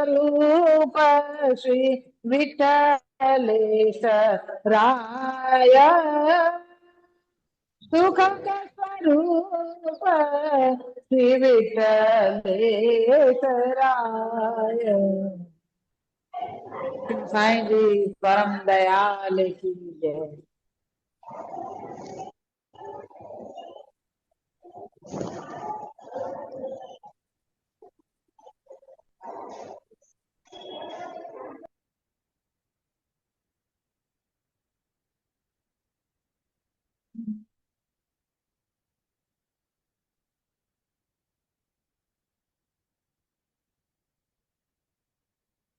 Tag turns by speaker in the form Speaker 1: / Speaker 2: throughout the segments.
Speaker 1: रूप श्री विठ्ठलेश राय सुख स्वरूप श्री विठ्ठलेश राय। साईं जी परम दयाल की जय।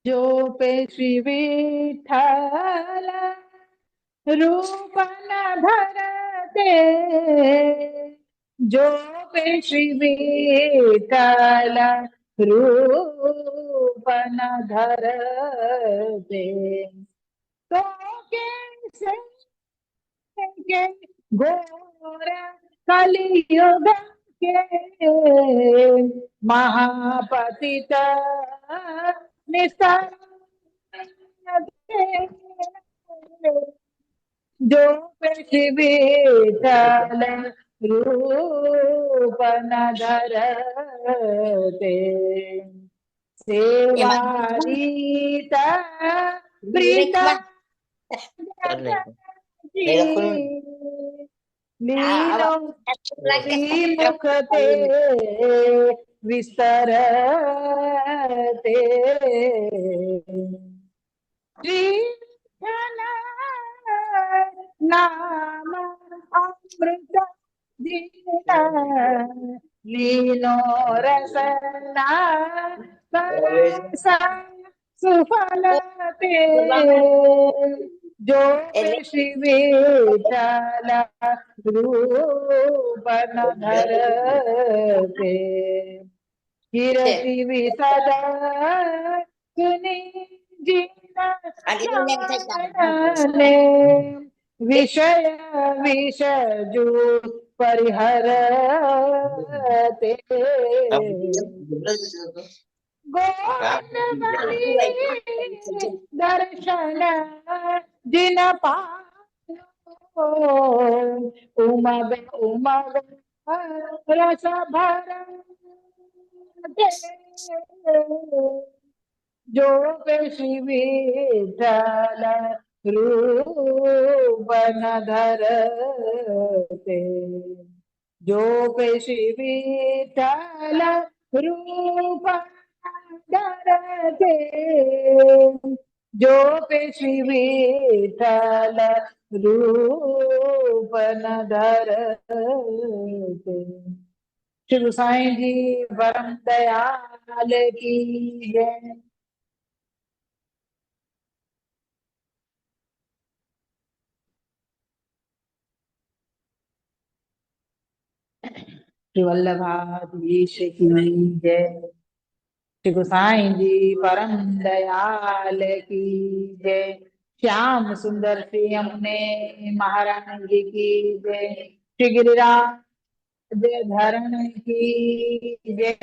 Speaker 1: जो पे श्री विठ्ठल रूप न धरते, जो पे श्री विठ्ठल रूप न धरते, तो कैसे के घोर कलियुग के महापतित निस्तर जो विठ्ठल रूप न धरते, सेवारीत प्रीत लीनो मुख ते विस्तरते, नाम अमृत जीना लीनो रसना सरसा सुफलते, जो श्री विठ्ठल रूप न धरते, कीर्ति विसद सुनी जीना विषय विषजू परिहरते, गोविंद दर्शन जिन पायो, उमग उमग रस भरते, जो श्री विठ्ठल रूप न धरते, जो श्री विठ्ठल रूप धरते, जो श्री विठ्ठल रूप न धरते। श्री साईं जी परम दयाल की जय। श्री वल्लभाधीश की जय। श्री गोसाई जी परम दयाल की जय। श्याम सुंदर श्री यमुने महारानी जी की जय। श्री गिरिराज धरण की जय।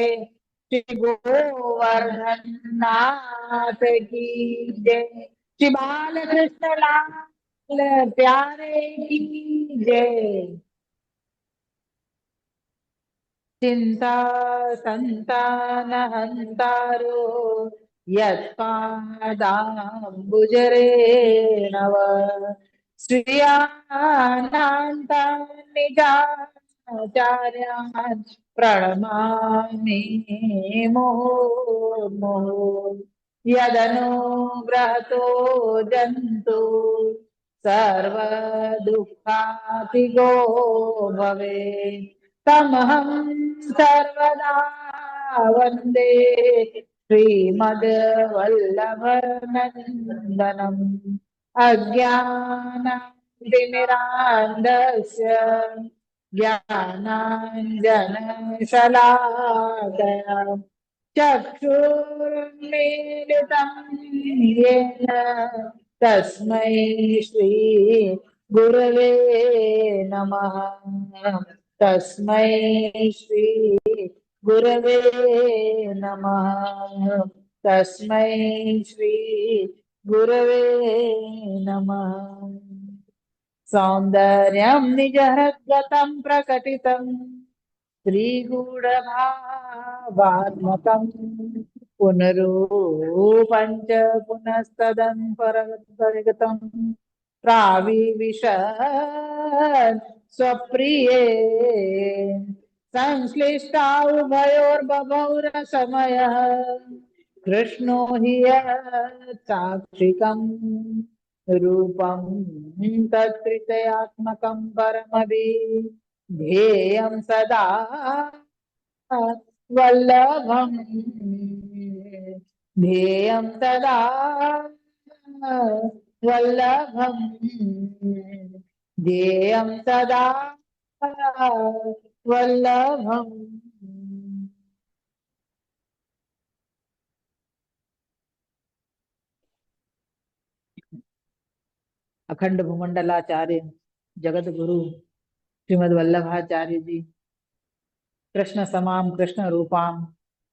Speaker 1: श्री गोवर्धन नाथ की जय। श्री बालकृष्ण लाल प्यारे की जय। चिंता संतान हंतारो यत्पादाम्बुजरे नव श्रियानान्ता निजानन આચાર્યાન પ્રણમામિ મુહુર્મુહુ યદનુગ્રહતો જંતુ સર્વ દુઃખાતિગો ભવેત તમહં સર્વદા વંદે શ્રીમદ વલ્લભનંદનમ અજ્ઞાનતિમિરાન્ધસ્ય જ્ઞાનાંજનશલાકયા ચક્ષુર્મીલિतं येन तस्मै श्री गुरवे नमः तस्मै श्री गुरवे नमः तस्मै श्री गुरवे नमः सौन्दर्यं निजहृद्गतं प्रकटितं श्रीगूढभावात्मकं पुनरूपं च पुनस्तदं परगतं प्राविविशन् स्वप्रिये संश्लिष्टा उभयोर्बभौरसमयः कृष्णो हि साक्षिकम् रूपं तत्त्रितयात्मकं परमभिधेयं सदा वल्लभं ध्येयं सदा वल्लभं ध्येयं सदा वल्लभम् अखंड भूमंडलाचार्य जगत गुरु श्रीमद वल्लभाचार्य जी कृष्ण समाम कृष्ण रूपाम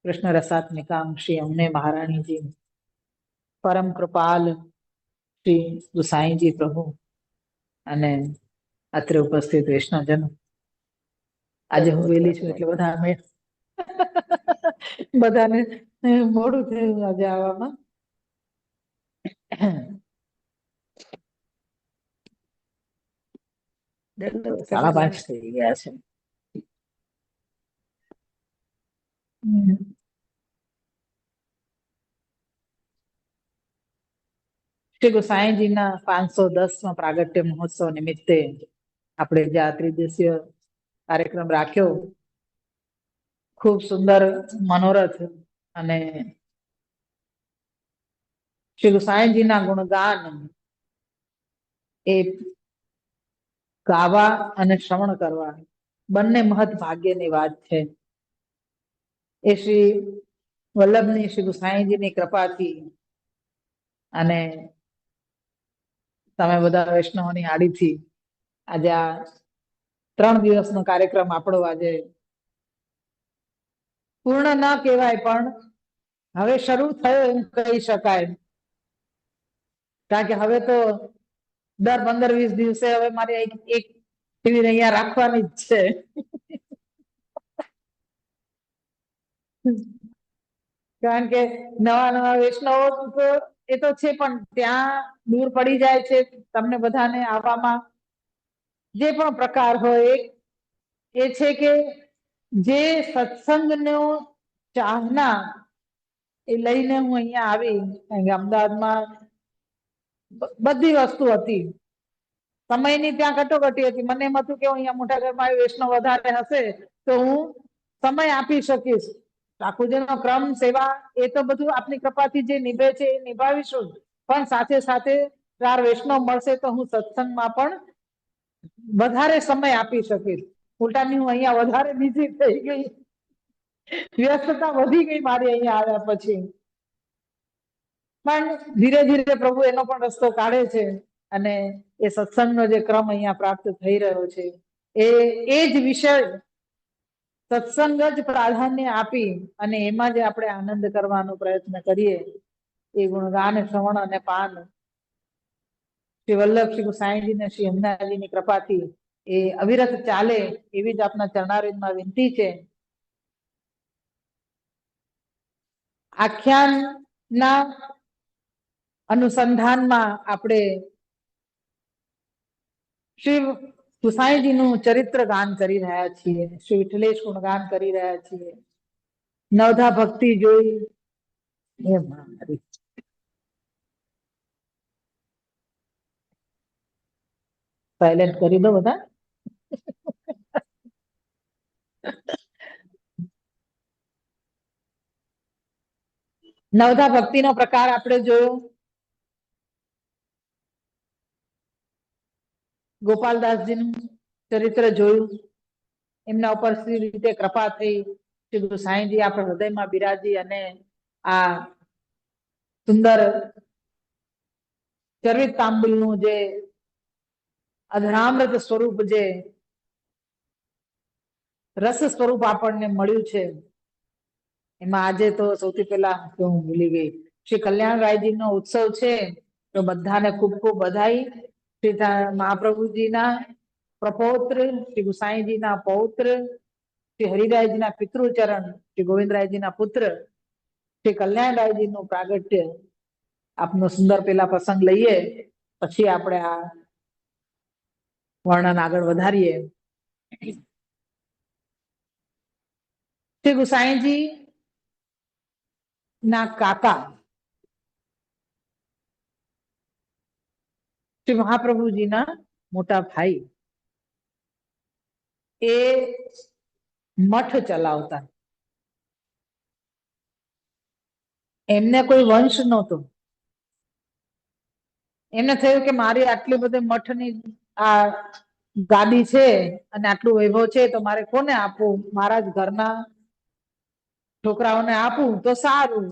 Speaker 1: कृष्ण रसात्मिकाम श्री अम्ने महाराणी जी परम कृपाल श्री गुसाई जी प्रभु અને અત્રે ઉપસ્થિત વૈષ્ણવજન આજે હું વેલી છું એટલે બધાને મોડું થયું આજે આવવામાં 5:30 થઈ ગયા છે શ્રી ગુસાઈજીના 510માં પ્રાગટ્ય મહોત્સવ નિમિત્તે આપણે જે આ ત્રિદિવસીય કાર્યક્રમ રાખ્યો ખૂબ સુંદર મનોરથ અને શ્રી ગુસાઈજીના ગુણગાન એ ગાવા અને શ્રવણ કરવા બંને મહત ભાગ્યની વાત છે એ શ્રી વલ્લભની શ્રી ગુસાઈજીની કૃપાથી અને તમે બધા વૈષ્ણવોની આડીથી આજે આ 3 દિવસનો કાર્યક્રમ આપણો આજે પૂર્ણ ન કહેવાય પણ હવે શરૂ થયો એમ કહી શકાય કારણ કે હવે તો દર 15-20 દિવસે હવે મારે એક ટીવી અહીંયા રાખવાની જ છે કારણ કે નવા વૈષ્ણવો એ તો છે પણ ત્યાં દૂર પડી જાય છે તમને બધાને આવવામાં જે પણ પ્રકાર હોય એ છે કે જે સત્સંગનો ચાહના એ લઈને હું અહીંયા આવી કારણ કે અમદાવાદમાં બધી વસ્તુ હતી સમયની ત્યાં કટોકટી હતી મને એમ હતું કે અહીંયા મોટા ઘરમાં વૈષ્ણવ વધારે હશે તો હું સમય આપી શકીશ ઠાકોરજીનો ક્રમ સેવા એ તો બધું આપની કૃપાથી જે નિભે છે એ નિભાવીશું પણ સાથે સાથે 4 વૈષ્ણવ મળશે તો હું સત્સંગમાં પણ વધારે સમય આપી શકીશ ઉલટાની હું અહીંયા વધારે બિઝી થઈ ગઈ વ્યસ્તતા વધી ગઈ મારી અહીંયા આવ્યા પછી પણ ધીરે ધીરે પ્રભુ એનો પણ રસ્તો કાઢે છે અને એ સત્સંગનો જે ક્રમ અહીંયા પ્રાપ્ત થઈ રહ્યો છે એ જ વિષય સત્સંગ જ પ્રાધાન્ય આપી અને એમાં જે આપણે આનંદ કરવાનો પ્રયત્ન કરીએ એ ગુણગાન શ્રવણ અને પાન શ્રી વલ્લભ શ્રી ગુસાઈજી ને શ્રી અમદાજીની કૃપાથી એ અવિરત ચાલે એવી જ આપના ચરણારવિંદમાં વિનંતી છે આખ્યાનના અનુસંધાનમાં આપણે શ્રી ગુસાઈજીનું ચરિત્ર ગાન કરી રહ્યા છીએ, શ્રી વિઠ્ઠલેશ ગુણગાન કરી રહ્યા છીએ. નવધા ભક્તિ જોઈ સાયલેન્ટ કરી દો બધા. નવધા ભક્તિનો પ્રકાર આપણે જોયો. ગોપાલદાસજીનું ચરિત્ર જોયું. એમના ઉપર સી રીતે કૃપા થઈ, શ્રી ગુરુ સાંઈજી આપણા હૃદયમાં બિરાજી અને આ સુંદર ચરિત તાંબુલનું જે અધરામૃત સ્વરૂપ, જે રસ સ્વરૂપ આપણને મળ્યું છે, એમાં આજે તો સૌથી પહેલા હું ભૂલી ગઈ, શ્રી કલ્યાણરાયજીનો ઉત્સવ છે, તો બધાને ખૂબ ખૂબ બધાઈ. શ્રી મહાપ્રભુજીના પ્રપૌત્ર, શ્રી ગુસાઈજીના પૌત્ર, શ્રી હરિરાયજીના પિતૃચરણ, શ્રી ગોવિંદરાયજીના પુત્ર, શ્રી કલ્યાણરાયજીનું પ્રાગટ્ય આપનો સુંદર પેલા પ્રસંગ લઈએ, પછી આપણે આ વર્ણન આગળ વધારીએ. શ્રી ગુસાઈજી ના કાકા શ્રી મહાપ્રભુજીના મોટા ભાઈ એ મઠ ચલાવતા. એમને કોઈ વંશ નહોતો. એમને થયું કે મારી આટલી બધી મઠની આ ગાદી છે અને આટલું વૈભવ છે, તો મારે કોને આપવું? મારા જ ઘરના છોકરાઓને આપું તો સારું.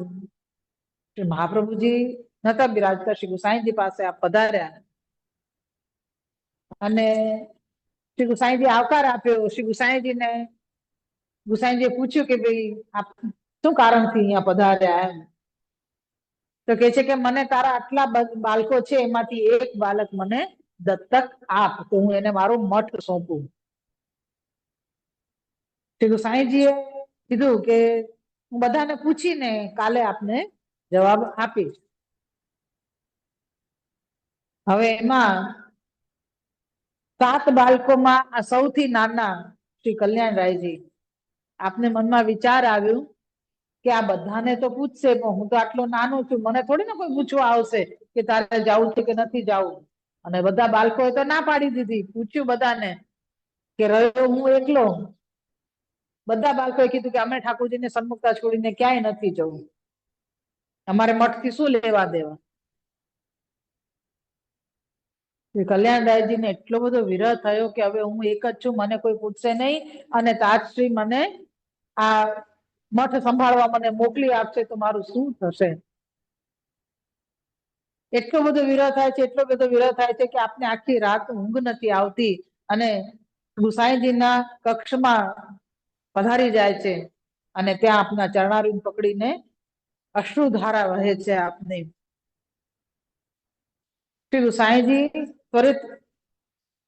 Speaker 1: શ્રી મહાપ્રભુજી નતા બિરાજતા, શ્રી ગુસાઈજી પાસે આ પધાર્યા અને શ્રી ગુસાઈજી આવકાર આપ્યો. શ્રી ગુસાઈજીએ પૂછ્યું કે ભાઈ આપ શું કારણથી અહીંયા પધાર્યા? એમ તો કે છે કે મને તારા આટલા બાળકો છે, એમાંથી એક બાળક મને દત્તક આપ, તો હું એને મારો મઠ સોંપું. શ્રી ગુસાઈજીએ કીધું કે હું બધાને પૂછીને કાલે આપને જવાબ આપીશ. હવે એમાં 7 બાળકોમાં આ સૌથી નાના શ્રી કલ્યાણરાયજી, આપને મનમાં વિચાર આવ્યું કે આ બધાને તો પૂછશે, પણ હું તો આટલો નાનો છું, મને થોડી ના કોઈ પૂછવા આવશે કે તારે જવું છે કે નથી જવું. અને બધા બાળકોએ તો ના પાડી દીધી. પૂછ્યું બધાને કે રહ્યો હું એકલો. બધા બાળકોએ કીધું કે અમે ઠાકોરજીને સન્મુખતા છોડીને ક્યાંય નથી જવું, અમારે મઠથી શું લેવા દેવા. કલ્યાણરાયજીને એટલો બધો વિરહ થયો કે હવે હું એક જ છું, મને કોઈ પૂછશે નહીં, અને તાજશ્રી મને આ મઠ સંભાળવા મને મોકલી આપશે તો મારું શું થશે. એટલો બધો વિરહ થાય છે, એટલો બધો વિરહ થાય છે કે આપને આખી રાત ઊંઘ નથી આવતી. અને ગુસાઈજીના કક્ષમાં પધારી જાય છે અને ત્યાં આપના ચરણારીંદ પકડીને અશ્રુધારા વહે છે આપને. શ્રી ગુસાઈજી ત્વરિત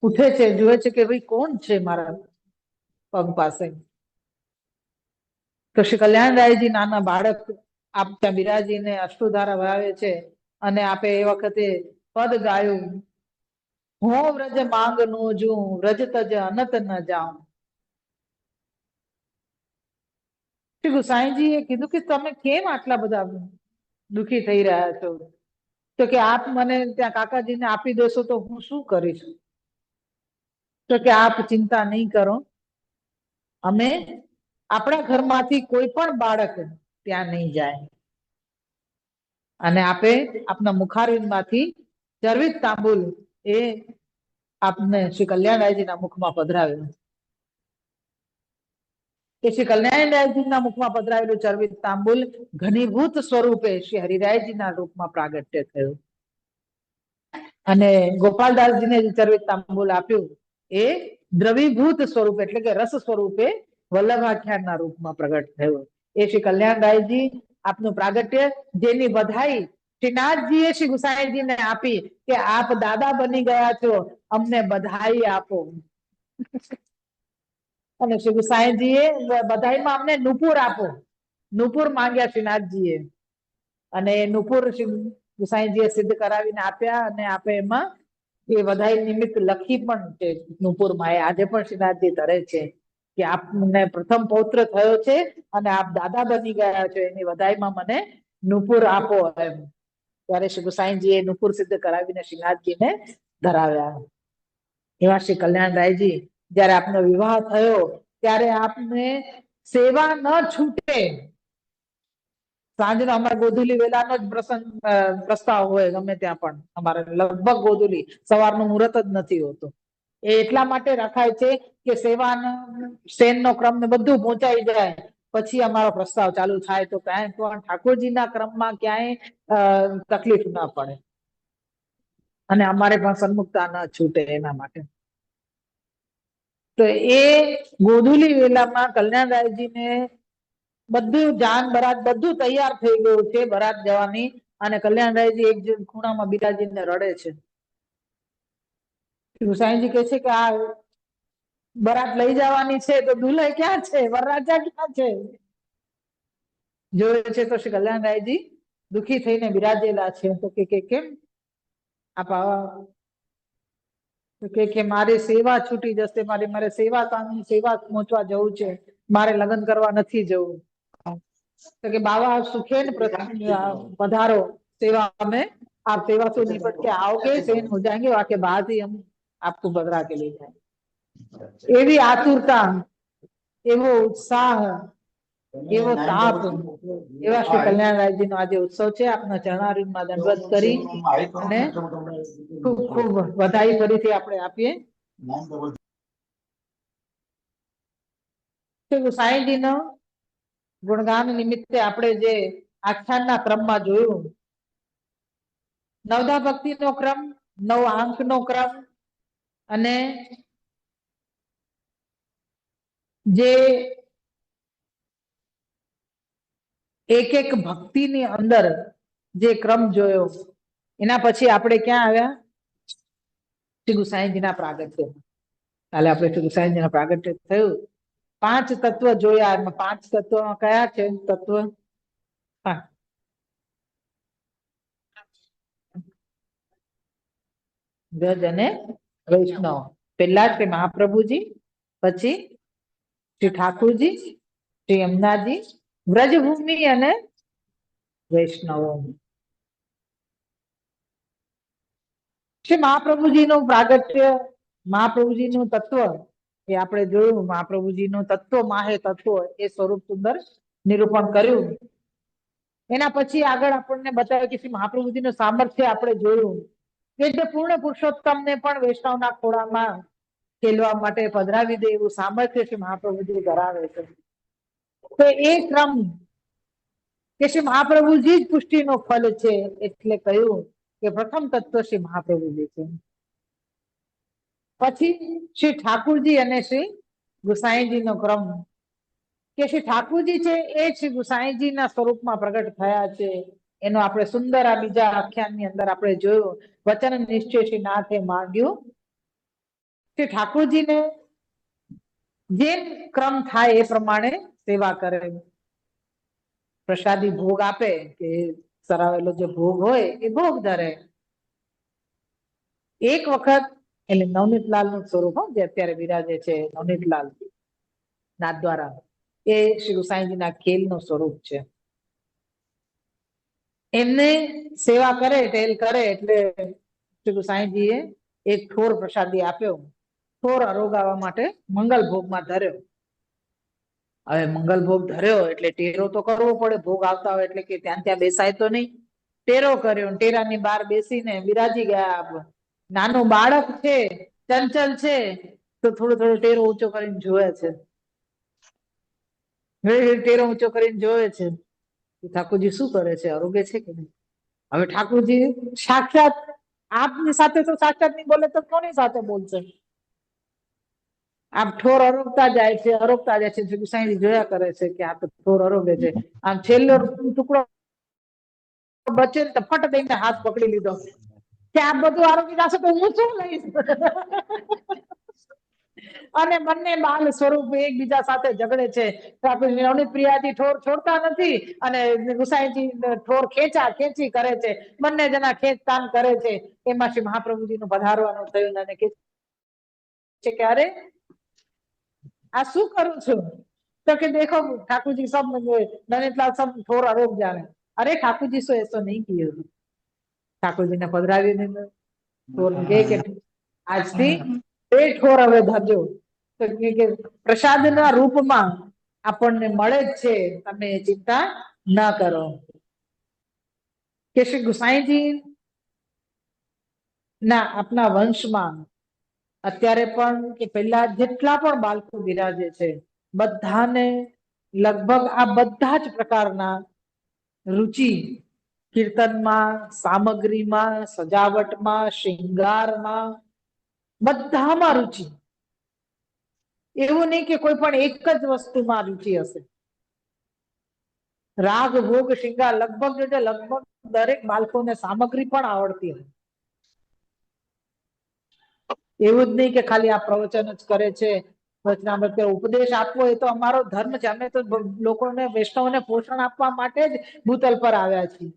Speaker 1: ઉઠે છે, જુએ છે કે ભાઈ કોણ છે મારા પગ પાસે. તો શ્રી કલ્યાણરાયજી નાના બાળક આપ ત્યાં બિરાજીને અશ્રુધારા વહાવે છે અને આપે એ વખતે પદ ગાયું, હો વ્રજ માંગ નો જું, વ્રજ તજ અનત ન જાઉં. શ્રી ગુસાઈજીએ કીધું કે તમે કેમ આટલા બધા દુખી થઈ રહ્યા છો? તો કે આપ મને ત્યાં કાકાજીને આપી દેશો તો હું શું કરીશ? તો કે આપ ચિંતા નહીં કરો, અમે આપણા ઘરમાંથી કોઈ પણ બાળક ત્યાં નહીં જાય, અને આપે આપના મુખારવિંદમાંથી ચરવિત તાંબુલ એ આપને શ્રી કલ્યાણરાયજીના મુખમાં પધરાવ્યું. કે શ્રી કલ્યાણરાયજીના મુખમાં પધરાવેલું ચરવિત તાંબુલ ઘનીભૂત સ્વરૂપે શ્રી હરિરાયજીના રૂપમાં પ્રાગટ્ય થયું. અને ગોપાલદાસજીને જે ચરવિત તાંબુલ આપ્યું એ દ્રવીભૂત સ્વરૂપે એટલે કે રસ સ્વરૂપે વલ્લભાખ્યાનના રૂપમાં પ્રગટ થયું. એ શ્રી કલ્યાણરાયજી આપનું પ્રાગટ્ય, જેની બધાઈ શ્રીનાથજીએ શ્રી ગુસાઈજીને આપી કે આપ દાદા બની ગયા છો, અમને બધાઈ આપો. અને શ્રી ગુસાઈજીએ બધાઈમાં અમને નુપુર આપો, નુપુર માંગ્યા શ્રીનાથજીએ, અને નુપુર શ્રી ગુસાઈજીએ સિદ્ધ કરાવીને આપ્યા, અને આપે એમાં એ વધાઈ નિમિત્ત લખી પણ છે નુપુરમાં. એ આજે પણ શ્રીનાથજી ધરે છે કે આપને પ્રથમ પૌત્ર થયો છે અને આપ દાદા બની ગયા છો, એની વધાઈમાં મને નુપુર આપો એમ. ત્યારે શ્રી ગુસાઈજી એ નુપુર સિદ્ધ કરાવીને શ્રીનાથજીને ધરાવ્યા. એવા શ્રી કલ્યાણરાયજી જયારે આપનો વિવાહ થયો ત્યારે આપને સેવા ન છૂટે. સાંજનો અમારે ગોધુલી વેલાનો જ પ્રસ્તાવ હોય ગમે ત્યાં પણ, અમારે લગભગ ગોધુલી, સવારનું મુહૂર્ત જ નથી હોતું. એ એટલા માટે રખાય છે કે સેવાનો શેનનો ક્રમ ને બધું પહોંચાઈ જાય પછી અમારો પ્રસ્તાવ ચાલુ થાય, તો ક્યાંય પણ ઠાકોરજીના ક્રમમાં ક્યાંય તકલીફ ના પડે અને અમારે પણ સન્મુખતા ન છૂટે એના માટે. તો એ ગોધુલી વેલામાં કલ્યાણરાયજીને બધું જાન બરાત બધું તૈયાર થઈ ગયું છે બરાત જવાની, અને કલ્યાણરાયજી એક ખૂણામાં બિરાજીને રડે છે. ગુસાઈજી કહે છે કે આ બરાત લઈ જવાની છે તો દુલ્હા ક્યાં છે, વરરાજા ક્યાં છે? જોયે છે તો શ્રી કલ્યાણરાયજી દુખી થઈને બિરાજેલા છે. તો કે કેમ આપ કે મારી સેવા છૂટી જશે, મારે સેવા કામની સેવા પહોંચવા જવું છે, મારે લગ્ન કરવા નથી જવું. तो कि बाबा आप सुखे न पधारो सेवा में, आप सेवा से निपट के आओगे, सेन हो जाएंगे, वाके बाद ही हम आपको बदरा के ले जाएंगे. एवी आतुरता, एवो उत्साह, एवो ताप एवा श्री कल्याणरायजी नो आज उत्सव छे. आपना चरणारविंदमां दंडवत करी અને ખૂબ ખૂબ વધાઈ ફરીથી આપણે આપીએ. સાંઈજીનો ગુણગાન નિમિત્તે આપણે જે આખ્યાનના ક્રમમાં જોયું, નવધા ભક્તિનો ક્રમ, નવ આંકનો ક્રમ અને જે એક એક ભક્તિની અંદર જે ક્રમ જોયો, એના પછી આપણે ક્યાં આવ્યા? શ્રી ગુસાઈજીના પ્રાગટ્ય. કાલે આપણે શ્રી ગુસાઈજીના પ્રાગટ્ય થયું, 5 તત્વ જોયા. એમાં 5 તત્વમાં કયા છે તત્વ? ગજ અને વૈષ્ણવ. પહેલા શ્રી મહાપ્રભુજી, પછી શ્રી ઠાકુરજી, શ્રી યમુનાજી, વ્રજભૂમિ અને વૈષ્ણવો. શ્રી મહાપ્રભુજીનું પ્રાગટ્ય, મહાપ્રભુજીનું તત્વ એ આપણે જોયું. મહાપ્રભુજીનું તત્વ માહે તત્વ એ સ્વરૂપ સુંદર નિરૂપણ કર્યું. એના પછી આગળ આપણને બતાવ્યું કે શ્રી મહાપ્રભુજીનું સામર્થ્ય આપણે જોયું કે જે પૂર્ણ પુરુષોત્તમને પણ વૈષ્ણવના ખોળામાં ખેલવા માટે પધરાવી દે એવું સામર્થ્ય શ્રી મહાપ્રભુજી ધરાવે છે. તો એ ક્રમ કે શ્રી મહાપ્રભુજી જ પુષ્ટિનો ફલ છે, એટલે કહ્યું કે પ્રથમ તત્વ શ્રી મહાપ્રભુજી છે. પછી શ્રી ઠાકુરજી અને શ્રી ગુસાઈજીનો ક્રમ કે શ્રી ઠાકુરજી છે એ શ્રી ગુસાઈજીના સ્વરૂપમાં પ્રગટ થયા છે. એનો આપણે સુંદર આ બીજા આખ્યાનની અંદર આપણે જોયું. વચન નિશ્ચય શ્રી નાથે માંગ્યું. શ્રી ઠાકુરજીને જેમ ક્રમ થાય એ પ્રમાણે સેવા કરે. પ્રસાદી ભોગ આપે કે સરાવેલો જે ભોગ હોય એ ભોગ ધરે. એક વખત એટલે નવનીતલાલ નું સ્વરૂપ જે અત્યારે બિરાજે છે, નવનીતલાલ નાથ દ્વારા, એ શ્રી ગુસાઈજીના ખેલનું સ્વરૂપ છે. એમને સેવા કરે, ટેલ કરે એટલે શ્રી ગુસાઈજીએ એક ઠોર પ્રસાદી આપ્યો. ઠોર અરોગાવા માટે મંગલ ભોગમાં ધર્યો. હવે મંગલ ભોગ ધર્યો એટલે ટેરો તો કરવો પડે. ભોગ આવતા હોય એટલે કે ત્યાં ત્યાં બેસાય તો નહીં. ટેરો કર્યો, ટેરાની બહાર બેસીને બિરાજી ગયા. નાનું બાળક છે, ચંચલ છે, તો થોડો થોડો ટેરો ઊંચો કરીને જોવે છે. ટેરો ઊંચો કરીને જોવે છે. ઠાકોરજી શું કરે છે? આરોગ્ય છે કે નહીં? હવે ઠાકોરજી સાક્ષાત આપની સાથે તો સાક્ષાત નહીં બોલે તો કોની સાથે બોલશે? આમ ઠોર અરોગતા જાય છે, અરોગતા જાય છે. ગુસાઈજી જોયા કરે છે કે આ તો ઠોર અરોગે છે. આમ છેલ્લો ટુકડો બચે તો ફટ દઈને હાથ પકડી લીધો કે આ બધું આરોગી જશે તો હું શું લઈશ? અને બંને બાલ સ્વરૂપ એકબીજા સાથે ઝઘડે છે. ઠાકોરજી નવનીત પ્રિયાજી ઠોર છોડતા નથી અને ગુસાઈજી ઠોર ખેંચી કરે છે. બંને જણા ખેંચતાણ કરે છે. એમાં શ્રી મહાપ્રભુજીનું પધારવાનું થયું અને કે છે કે અરે આ શું કરું છું? तो कि देखो ठाकुर जी सब नैनीताल सब ठोर आरोप जा रहे हैं। अरे ठाकुर जी सो ऐसा नहीं किए ठाकुर जी ने पधरावी ठोर के આજથી બે ઠોર હવે ધરજો તો કે પ્રસાદના રૂપમાં આપણને મળે જ છે, તમે ચિંતા ન કરો. કે શ્રી ગુસાઈજી ના આપના વંશમાં અત્યારે પણ કે પહેલા જેટલા પણ બાળકો બિરાજે છે બધાને લગભગ આ બધા જ પ્રકારના રુચિ કીર્તનમાં, સામગ્રીમાં, સજાવટમાં, શૃંગારમાં બધામાં રુચિ. એવું નહીં કે કોઈ પણ એક જ વસ્તુમાં રુચિ હશે. રાગ ભોગ શૃંગાર લગભગ દરેક બાળકોને સામગ્રી પણ આવડતી હોય. એવું જ નહીં કે ખાલી આ પ્રવચન જ કરે છે, ઉપદેશ આપવો એ તો અમારો ધર્મ છે. અમે તો લોકોને વૈષ્ણવને પોષણ આપવા માટે જ ભૂતલ પર આવ્યા છીએ.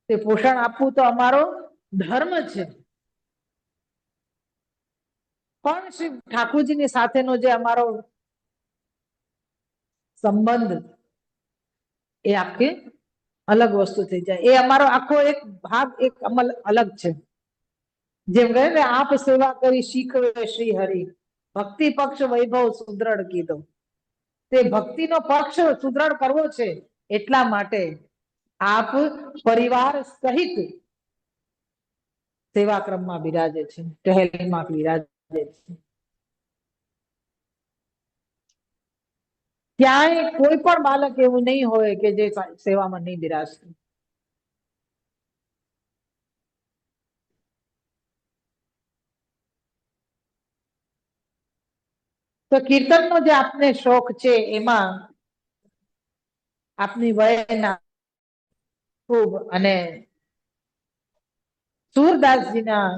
Speaker 1: તે પોષણ આપવું તો અમારો ધર્મ છે. પણ શ્રી ઠાકોરજીની સાથેનો જે અમારો સંબંધ એ આખી અલગ વસ્તુ થઈ જાય. એ અમારો આખો એક ભાગ એક અમલ અલગ છે. જેમ કહે ને આપ સેવા કરી શીખવે શ્રી હરિ, ભક્તિ પક્ષ વૈભવ સુદ્રઢ કીધો. તે ભક્તિનો પક્ષ સુદ્રઢ કરવો છે એટલા માટે આપ પરિવાર સહિત સેવા ક્રમમાં બિરાજે છે, ટહેલીમાં બિરાજે છે. ક્યાંય કોઈ પણ બાળક એવું નહીં હોય કે જે સેવામાં નહીં બિરાજતું. તો કીર્તનનો જે આપને શોખ છે એમાં આપની વયના ખૂબ અને સુરદાસજીના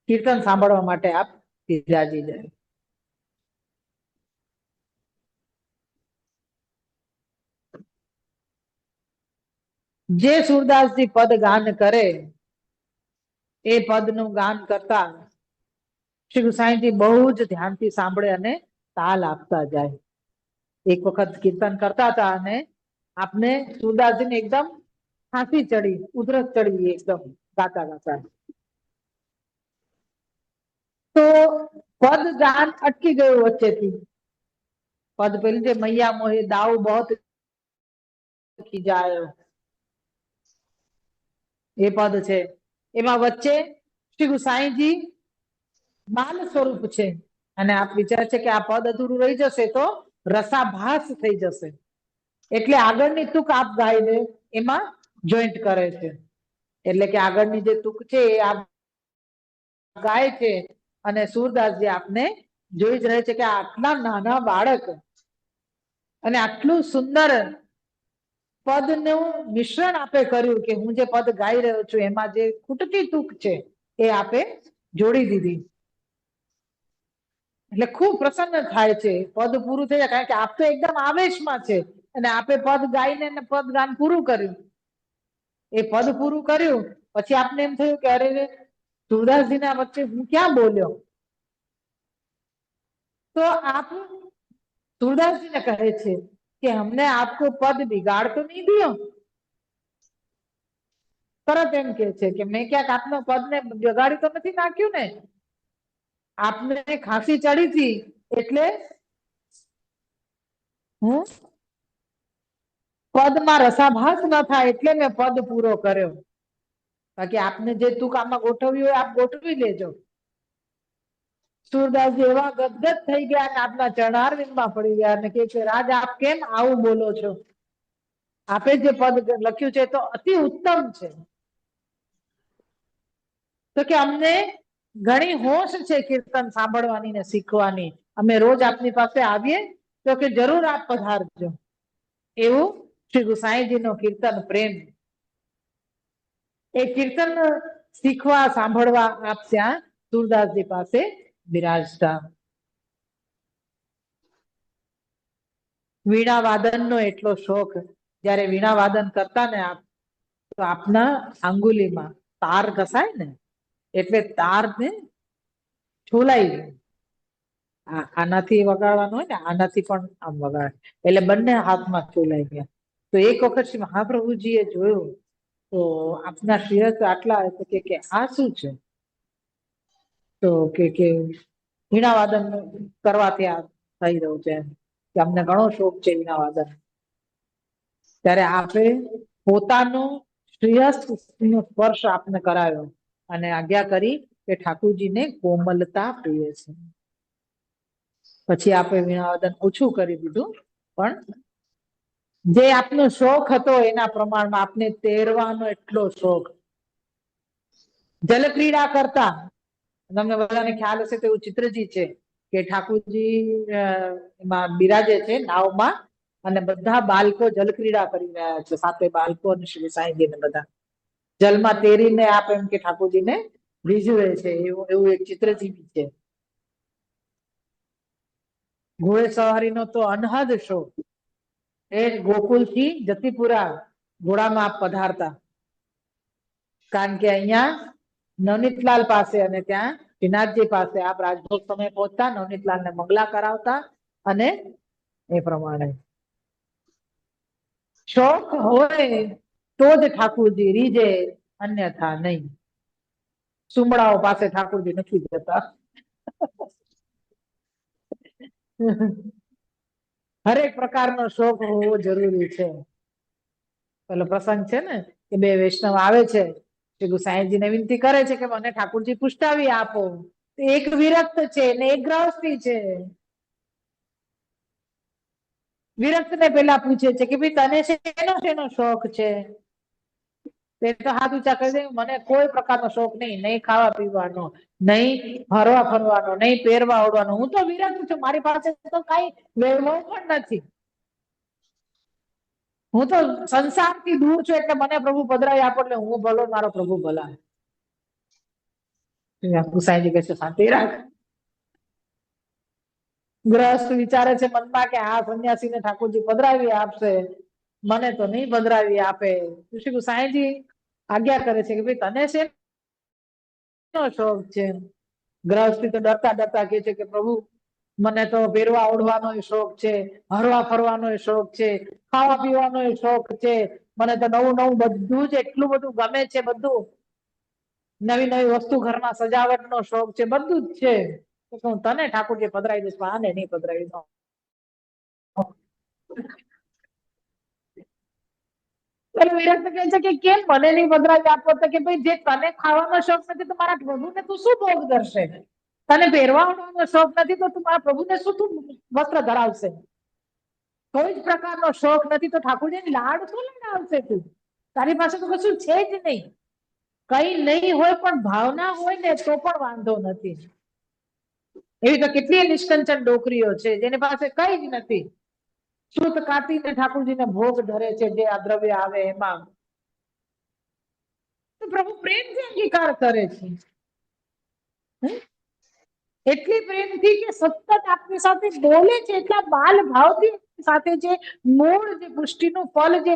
Speaker 1: કીર્તન સાંભળવા માટે આપ બિરાજી જાય. જે સુરદાસજી પદ ગાન કરે એ પદનું ગાન કરતા શ્રી ગુસાઈજી બહુ જ ધ્યાનથી સાંભળે અને તાલ આપતા જાય. એક વખત કીર્તન કરતા હતા અને આપને સુરદાસજીને એકદમ ખાંસી ચડી, ઉધરસ ચડી એકદમ ગાતા ગાતા. તો પદ ગાન અટકી ગયું વચ્ચેથી. પદ પેલું છે મૈયા મોહે દાવ બહોત ખીજાયો, એ પદ છે. એમાં વચ્ચે શ્રી ગુસાઈજી બાલ સ્વરૂપ છે અને આપ વિચાર છે કે આ પદ અધૂરું રહી જશે તો રસાભાસ થઈ જશે, એટલે આગળની તુક આપ ગાઈને એમાં જોઈન્ટ કરે છે. એટલે કે આગળની જે તુક છે એ આપ ગાય છે અને સુરદાસજી આપને જોઈ જ રહે છે કે આટલા નાના બાળક અને આટલું સુંદર પદનું મિશ્રણ આપે કર્યું કે હું જે પદ ગાઈ રહ્યો છું એમાં જે ખૂટતી તુક છે એ આપે જોડી દીધી. એટલે ખૂબ પ્રસન્ન થાય છે. પદ પૂરું થઈ જાય કારણ કે આપ તો એકદમ આવેશમાં છે અને આપે પદ ગાઈને પદ ગાન પૂરું કર્યું. એ પદ પૂરું કર્યું પછી આપને એમ થયું કે અરે સુરદાસજીના વચ્ચે હું ક્યાં બોલ્યો. તો આપ સુરદાસજીને કહે છે કે हमने आपको पद बिगाड़ तो नहीं दियो. તરત એમ કે છે કે મેં ક્યાંક આપનો પદને બગાડી તો નથી નાખ્યું ને. આપને ખાંસી ચડી હતી એટલે હું પદમાં રસાભાસ ન થાય એટલે મેં પદ પૂરો કર્યો. બાકી આપને જે તુક આમાં ગોઠવ્યું હોય આપ ગોઠવી લેજો. સુરદાસજી એવા ગદગદ થઈ ગયા અને આપના ચરણારવિંદમાં પડી ગયા અને કે રાજ આપ કેમ આવું બોલો છો? આપે જે પદ લખ્યું છે તો અતિ ઉત્તમ છે. તો કે અમને ઘણી હોશ છે કીર્તન સાંભળવાની ને શીખવાની. અમે રોજ આપની પાસે આવીએ તો કે જરૂર આપ પધારજો. એવું શ્રી ગુસાઈજીનો કીર્તન પ્રેમ. એ કીર્તન શીખવા સાંભળવા આપ ત્યાં સુરદાસજી પાસે બિરાજતા. વીણા વાદનનો એટલો શોખ, જ્યારે વીણા વાદન કરતા ને આપ, તો આપના આંગુલીમાં તાર ઘસાય ને એટલે તાર ને છોલાઈ ગયું. આનાથી વગાડવાનું હોય ને, આનાથી પણ આમ વગાડે એટલે બંને હાથમાં છોલાઈ ગયા. તો એક વખત શ્રી મહાપ્રભુજીએ જોયું તો આપના શિરસ આટલા કે આ શું છે? તો કે વીણા વાદન કરવાથી આ થઈ રહ્યું છે, કે અમને ઘણો શોખ છે વીણા વાદન. ત્યારે આપે પોતાનો શ્રેયસનો સ્પર્શ આપને કરાયો અને આજ્ઞા કરી કે ઠાકુરજીને કોમલતા પ્રિય છે. પછી આપે વીણાવાદન ઓછું કરી દીધું, પણ જે આપનો શોખ હતો એના પ્રમાણમાં આપને તેરવાનો એટલો શોખ. જલક્રીડા કરતા, તમને બધાને ખ્યાલ હશે તો એવું ચિત્રજી છે કે ઠાકુરજી એમાં બિરાજે છે નાવમાં અને બધા બાળકો જલક્રીડા કરી રહ્યા છે, સાથે બાળકો અને શ્રી સાંઈજી ને બધા જલમાં તેરીને આપ એમ કે ઠાકોરજીને રીઝવે છે, એવું એક ચિત્રજીવી છે. ઘોડે સવારીનો તો અનહદ શોખ. એ ગોકુલથી જતીપુરા ઘોડામાં આપ પધારતા, કારણ કે અહીંયા નવનીતલાલ પાસે અને ત્યાં શ્રીનાથજી પાસે આપ રાજભોગ સમય પહોંચતા, નવનીતલાલને મંગલા કરાવતા અને એ પ્રમાણે શોખ હોય તો જ ઠાકુરજી રીઝે, અન્યથા નહીં. સુમડાઓ પાસે ઠાકુરજી નથી જતા. હરેક પ્રકારનો શોખ હોવો જરૂરી છે. પેલો પ્રસંગ છે ને કે બે વૈષ્ણવ આવે છે, શ્રી ગુસાઈજીને વિનંતી કરે છે કે મને ઠાકુરજી પુષ્ટાવી આપો. એક વિરક્ત છે ને એક ગ્રહસ્થી છે. વિરક્તને પેલા પૂછે છે કે ભાઈ તને શેનો શેનો શોખ છે? તે તો હાથ ઊંચા કરી દે, મને કોઈ પ્રકારનો શોખ નહીં, નહીં ખાવા પીવાનો, નહીં હરવા ફરવાનો, નહીં પહેરવા ઓઢવાનો, હું તો વિરક્ત છું, મારી પાસે તો કઈ વૈભવ પણ નથી. હું તો સંસારથી દૂર છું, એટલે મને પ્રભુ પધરાવી આપો એટલે હું ભલો, મારો પ્રભુ ભલા. ગુસાઈજી કહે છે શાંતિ રાખ. ગ્રસ્ત વિચારે છે મનમાં કે આ સંન્યાસીને ઠાકોરજી પધરાવી આપશે, મને તો નહીં પધરાવી આપે. શ્રી ગુસાઈજી આજ્ઞા કરે છે કે ભાઈ તને શેનો શોખ છે? ગ્રહસ્થી તો ડરતા ડરતા કહે છે કે પ્રભુ મને તો પહેરવા ઓઢવાનો શોખ છે, હરવા ફરવાનો શોખ છે, ખાવા પીવાનો શોખ છે, મને તો નવું નવું બધું જ એટલું બધું ગમે છે, બધું નવી નવી વસ્તુ ઘરમાં સજાવટનો શોખ છે, બધું જ છે. તો હું તને ઠાકોરજી પધરાવી દઈશ, આને નહીં પધરાવી દઉં. પેલો વિરક્ત કહે છે કે કેમ મને નહીં પધરાવી આપો? તો કે ભાઈ જે તને ખાવાનો શોખ નથી તો મારા પ્રભુને તું શું ભોગ કરશે? તને પહેરવા ઓઢવાનો શોખ નથી તો તું મારા પ્રભુને શું તું વસ્ત્ર ધરાવશે? કોઈ જ પ્રકારનો શોખ નથી તો ઠાકોરજીને લાડ શું લઈને આવશે તું? તારી પાસે તો કશું છે જ નહીં. કઈ નહીં હોય પણ ભાવના હોય ને તો પણ વાંધો નથી. એવી તો કેટલી નિષ્કંચન ડોકરીઓ છે જેની પાસે કઈ જ નથી, શુદ્ધ કાપીને ઠાકોરજીને ભોગ ધરે છે, જે આ દ્રવ્ય આવે એમાં. તો પ્રભુ પ્રેમથી અંગીકાર કરે છે, એટલી પ્રેમથી કે સતત આપની સાથે બોલે છે, એટલા બાલ ભાવથી સાથે જે મૂળ જે પુષ્ટિનું ફળ, જે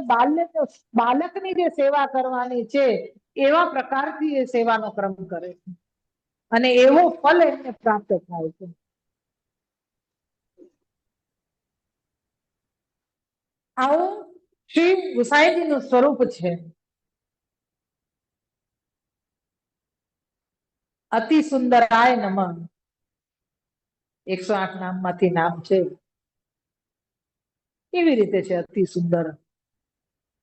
Speaker 1: બાલકની જે સેવા કરવાની છે એવા પ્રકારથી એ સેવાનો ક્રમ કરે છે અને એવો ફળ એમને પ્રાપ્ત થાય છે. આવું શ્રી ગુસાઈજીનું સ્વરૂપ છે. અતિ સુંદરાય નમઃ 108 નામમાંથી નામ છે. કેવી રીતે છે અતિ સુંદર?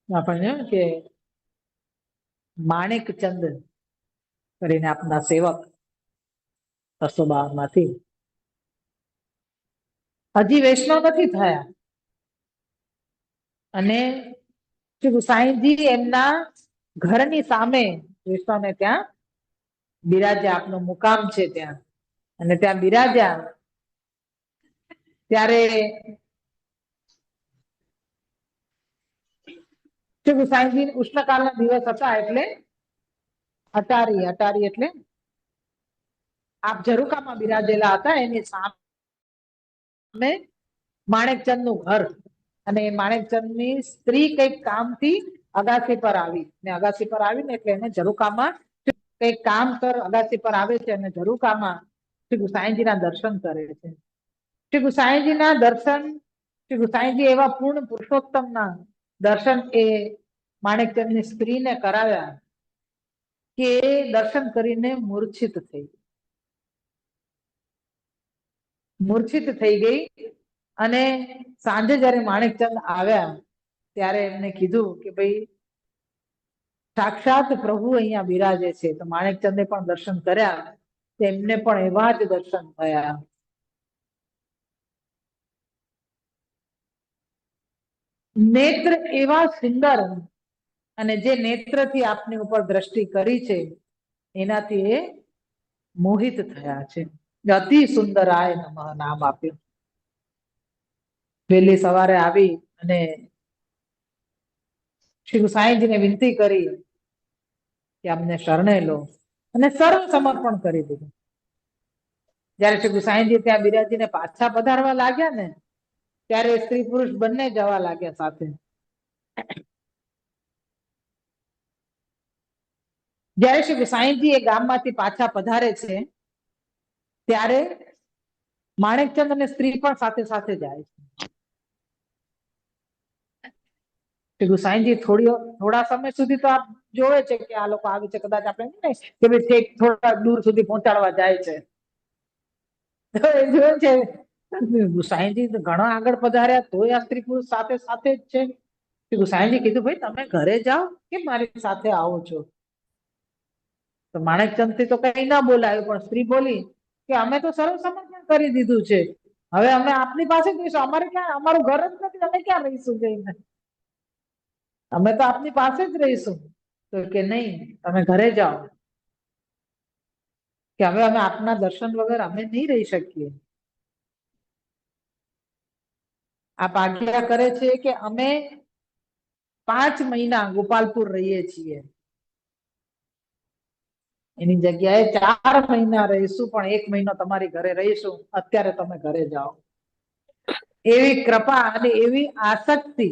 Speaker 1: આપણને કે માણેક ચંદ કરીને આપના સેવક 652 માંથી હજી વૈષ્ણવ નથી થયા અને શ્રી ગુસાઈજી એમના ઘરની સામે વૈષ્ણવને ત્યાં બિરાજ્યા, આપનો મુકામ છે ત્યાં, અને ત્યાં બિરાજ્યા ત્યારે શ્રી ગુસાઈજી ઉષ્ણકાળના દિવસ હતા એટલે અટારી, અટારી એટલે આપ ઝરૂખામાં બિરાજેલા હતા, એની સામે માણેકચંદ નું ઘર, અને માણેકચંદ ની સ્ત્રી કઈક કામથી અગાસી પર આવી, ને અગાસી પર આવીને એટલે એને ઝરૂખામાં કઈક કામ કર અગાસી પર આવે છે, અને ઝરૂખામાં શ્રી ગુસાઈજીના દર્શન કરે છે. શ્રી ગુસાઈજીના દર્શન, શ્રી ગુસાઈજી એવા પૂર્ણ પુરુષોત્તમના દર્શન એ માણેકચંદની સ્ત્રીને કરાવ્યા કે દર્શન કરીને મૂર્છિત થઈ ગઈ. અને સાંજે જયારે માણેકચંદ આવ્યા ત્યારે એમને કીધું કે ભાઈ સાક્ષાત પ્રભુ અહીંયા બિરાજે છે. તો માણેકચંદે પણ દર્શન કર્યા, તેમને પણ એવા જ દર્શન થયા. નેત્ર એવા સુંદર, અને જે નેત્રથી આપની ઉપર દ્રષ્ટિ કરી છે એનાથી એ મોહિત થયા છે. અતિ સુંદરાય નમઃ નામ આપ્યું. વહેલી સવારે આવી અને શ્રી ગુસાઈજીને વિનંતી કરી કે અમને શરણે લો, અને સર્વ સમર્પણ કરી દીધું. જયારે શ્રી ગુસાઈજી ત્યાં બિરાજીને પાછા પધારવા લાગ્યા ને, ત્યારે સ્ત્રી પુરુષ બંને જવા લાગ્યા સાથે. જયારે શ્રી ગુસાઈજી એ ગામમાંથી પાછા પધારે છે ત્યારે માણેકચંદ અને સ્ત્રી પણ સાથે સાથે જાય છે. શ્રી ગુસાઈજી થોડા સમય સુધી તો આપ જોવે છે કે આ લોકો આવે છે, કદાચ આપણે કે ભાઈ થોડા દૂર સુધી પહોંચાડવા જાય છે. જોયું છે ગુસાઈજી ઘણા આગળ પધાર્યા તોય આ સ્ત્રી પુરુષ સાથે સાથે જ છે. ગુસાઈજી કીધું ભાઈ તમે ઘરે જાઓ કે મારી સાથે આવો છો? તો માણેકચંદ થી તો કઈ ના બોલાયું, પણ સ્ત્રી બોલી કે અમે તો સર્વ સમર્પણ કરી દીધું છે, હવે અમે આપની પાસે જ રહીશું, અમારે ક્યાં, અમારું ઘર જ નથી, અમે ક્યાં રહીશું જઈને, અમે તો આપની પાસે જ રહીશું. તો કે નહીં, તમે ઘરે જાઓ, કે હવે અમે આપના દર્શન વગર અમે નહીં રહી શકીએ. આપ આજ્ઞા કરે છે કે અમે 5 મહિના ગોપાલપુર રહીએ છીએ, એની જગ્યાએ 4 મહિના રહીશું, પણ 1 મહિનો તમારી ઘરે રહીશું, અત્યારે તમે ઘરે જાઓ. એવી કૃપા અને એવી આસક્તિ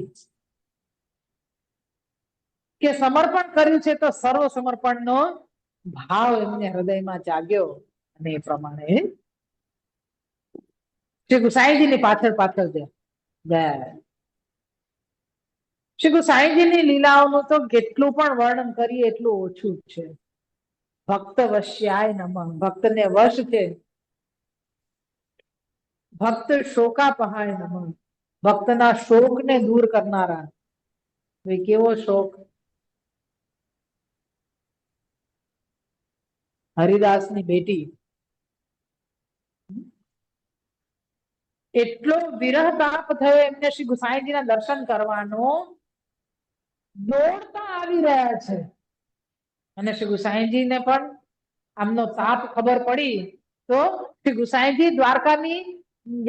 Speaker 1: કે સમર્પણ કર્યું છે તો સર્વ સમર્પણનો ભાવ એમને હૃદયમાં જાગ્યો, અને એ પ્રમાણે શ્રી ગુસાઈજીની પાછળ પાછળ ગયા. શ્રી ગુસાઈજીની લીલાઓનું તો કેટલું પણ વર્ણન કરીએ એટલું ઓછું જ છે. ભક્ત વશ્યાય નમઃ, ભક્તને વશ છે. ભક્ત શોકાપહાય નમઃ, ભક્તના શોકને દૂર કરનારા. ભાઈ કેવો શોક? હરિદાસની બેટી એટલો વિરહ તાપ થયો એમને શ્રી ગુસાઈજીના દર્શન કરવાનો, દોડતા આવી રહ્યા છે, અને શ્રી ગુસાઈજીને પણ આમનો તાપ ખબર પડી તો શ્રી ગુસાઈજી દ્વારકાની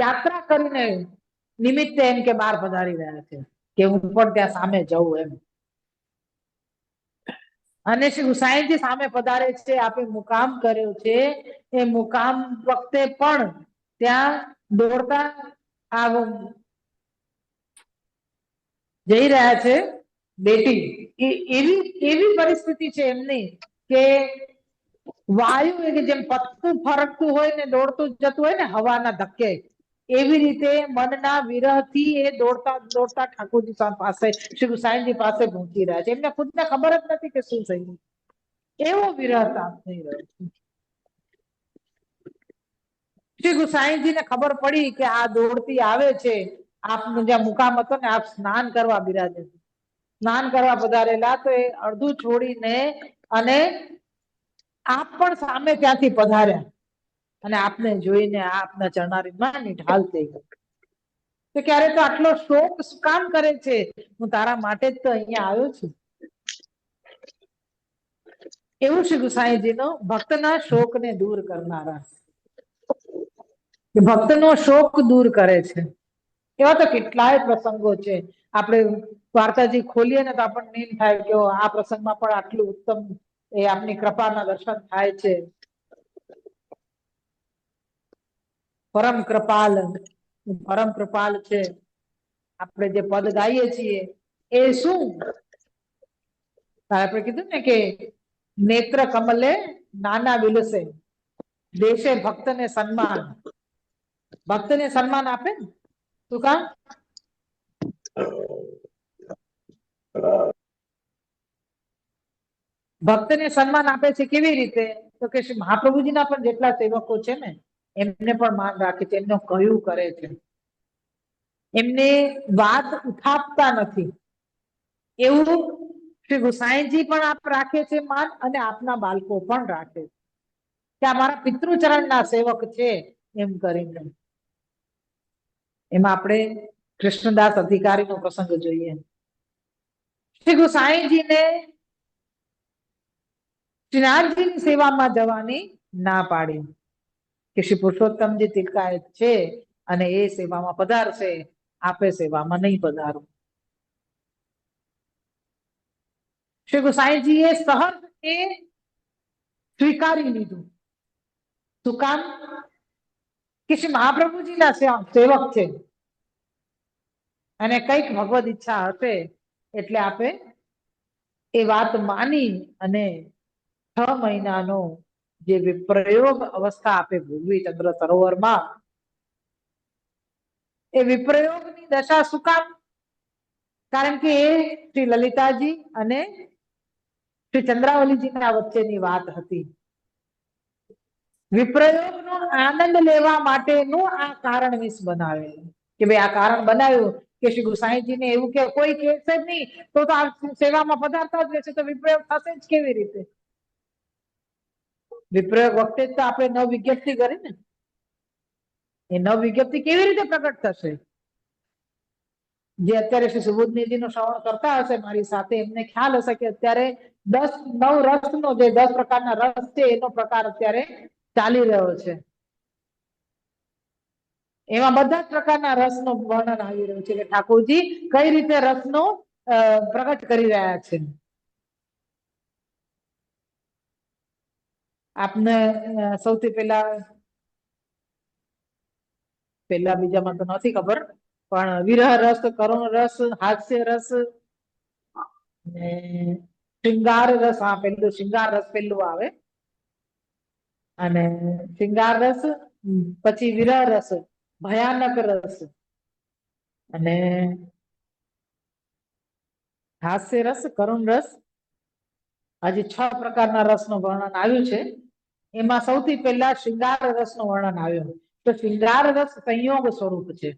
Speaker 1: યાત્રા કરીને નિમિત્તે એમ કે બહાર પધારી રહ્યા છે કે હું પણ ત્યાં સામે જઉં એમ. અને શ્રી ગુસાઈજી સામે પધારે છે, આપે મુકામ કર્યો છે, એ મુકામ વખતે પણ ત્યાં દોડતા જઈ રહ્યા છે બેટી. એવી એવી પરિસ્થિતિ છે એમની કે વાયુ કે જેમ પત્તું ફરકતું હોય ને દોડતું જતું હોય ને હવાના ધક્કે, એવી રીતે મનના વિરહથી એ દોડતા દોડતા ઠાકોરજી પાસે શ્રી ગુસાઈજી પાસે પહોંચી રહ્યા છે. એમને ખુદને ખબર જ નથી કે શું થયું, એવો વિરહ તાપ થઈ રહ્યો છે. શ્રી ગુસાઈજીને ખબર પડી કે આ દોડતી આવે છે, આપનો જ્યાં મુકામ હતો ને આપ સ્નાન કરવા બિરાજે, સ્નાન કરવા પધારેલા, તો એ અડધું છોડીને અને આપ પણ સામે ત્યાંથી પધાર્યા, અને આપને જોઈને આપના ચરણારીમાં ઢાલ થઈ ગઈ. તો ક્યારે તો આટલો શોક શું કામ કરે છે? હું તારા માટે જ તો અહીંયા આવ્યો છું. એવું શ્રી ગુસાઈજીનો ભક્તના શોકને દૂર કરનારા, ભક્તનો શોક દૂર કરે છે. એવા તો કેટલાય પ્રસંગો છે. આપણે વાર્તાજી ખોલીએ ને તો આપણને એમ થાય કે આ પ્રસંગમાં પણ આટલું ઉત્તમ એ આપની કૃપાના દર્શન થાય છે. પરમ કૃપાલ, પરમ કૃપાલ છે. આપણે જે પદ ગાઈએ છીએ એ શું? આપણે કીધું ને કે નેત્ર કમલે નાના વિલસે, દેશે ભક્તને સન્માન. ભક્તને સન્માન આપે ને, શું કામ? ભક્તને સન્માન આપે છે કેવી રીતે? તો કે શ્રી મહાપ્રભુજીના પણ જેટલા સેવકો છે ને એમને પણ માન રાખે છે, એમનું કહ્યું કરે છે, એમને વાત ઉઠાવતા નથી. એવું શ્રી ગુસાઈજી પણ આપ રાખે છે માન, અને આપના બાળકો પણ રાખે છે કે અમારા પિતૃચરણના સેવક છે એમ કરીને. એમાં આપણે કૃષ્ણદાસ અધિકારીનો પ્રસંગ જોઈએ. શ્રી ગુસાઈજીને શ્રીનાથજીની સેવામાં જવાની ના પાડી કે શ્રી પુરુષોત્તમજી તિલકાયત છે અને એ સેવામાં પધારશે, આપે સેવામાં નહીં પધારો. શ્રી ગુસાઈજીએ સહજ એ સ્વીકારી લીધું. શું કામ? કે શ્રી મહાપ્રભુજીના સેવક છે અને કઈક ભગવદ ઈચ્છા હશે એટલે આપે એ વાત માની અને 6 મહિનાનો જે વિપ્રયોગ અવસ્થા આપે ભોગવી ચંદ્ર સરોવરમાં, એ વિપ્રયોગની દશા શું કામ? કારણ કે એ શ્રી લલિતાજી અને શ્રી ચંદ્રાવલીજીના વચ્ચેની વાત હતી. વિપ્રયોગનો આનંદ લેવા માટેનું આ કારણ વિષ બનાવેલું કે ભાઈ આ કારણ બનાવ્યું કે શ્રી ગુસાઈજીને એવું કે કોઈ કહેશે જ નહીં તો આ સેવામાં પધારતા જ રહેશે, તો વિપ્રયોગ થશે જ કેવી રીતે? વિપ્રયોગ વખતે જ તો આપણે નવ વિજ્ઞપ્તિ કરી ને, એ નવ વિજ્ઞપ્તિ કેવી રીતે પ્રગટ થશે? જે અત્યારે શ્રી સુબોધનીજીનો શ્રવણ કરતા હશે મારી સાથે, એમને ખ્યાલ હશે કે અત્યારે 9 રસનો જે 10 પ્રકારના રસ છે એનો પ્રકાર અત્યારે ચાલી રહ્યો છે. એમાં બધા જ પ્રકારના રસનું વર્ણન આવી રહ્યું છે કે ઠાકોરજી કઈ રીતે રસનો પ્રગટ કરી રહ્યા છે. આપને સૌથી પહેલા બીજામાં તો નથી ખબર, પણ વિરહ રસ, કરુણ રસ, હાસ્ય રસ ને શૃંગાર રસ, હા પેલું શૃંગાર રસ પેલું આવે, અને શૃંગાર રસ પછી વિરહ રસ, ભયાનક રસ અને હાસ્ય રસ, કરુણ રસ, હજી 6 પ્રકારના રસનું વર્ણન આવ્યું છે. એમાં સૌથી પહેલા શૃંગાર રસનું વર્ણન આવ્યું. તો શૃંગાર રસ સંયોગ સ્વરૂપ છે.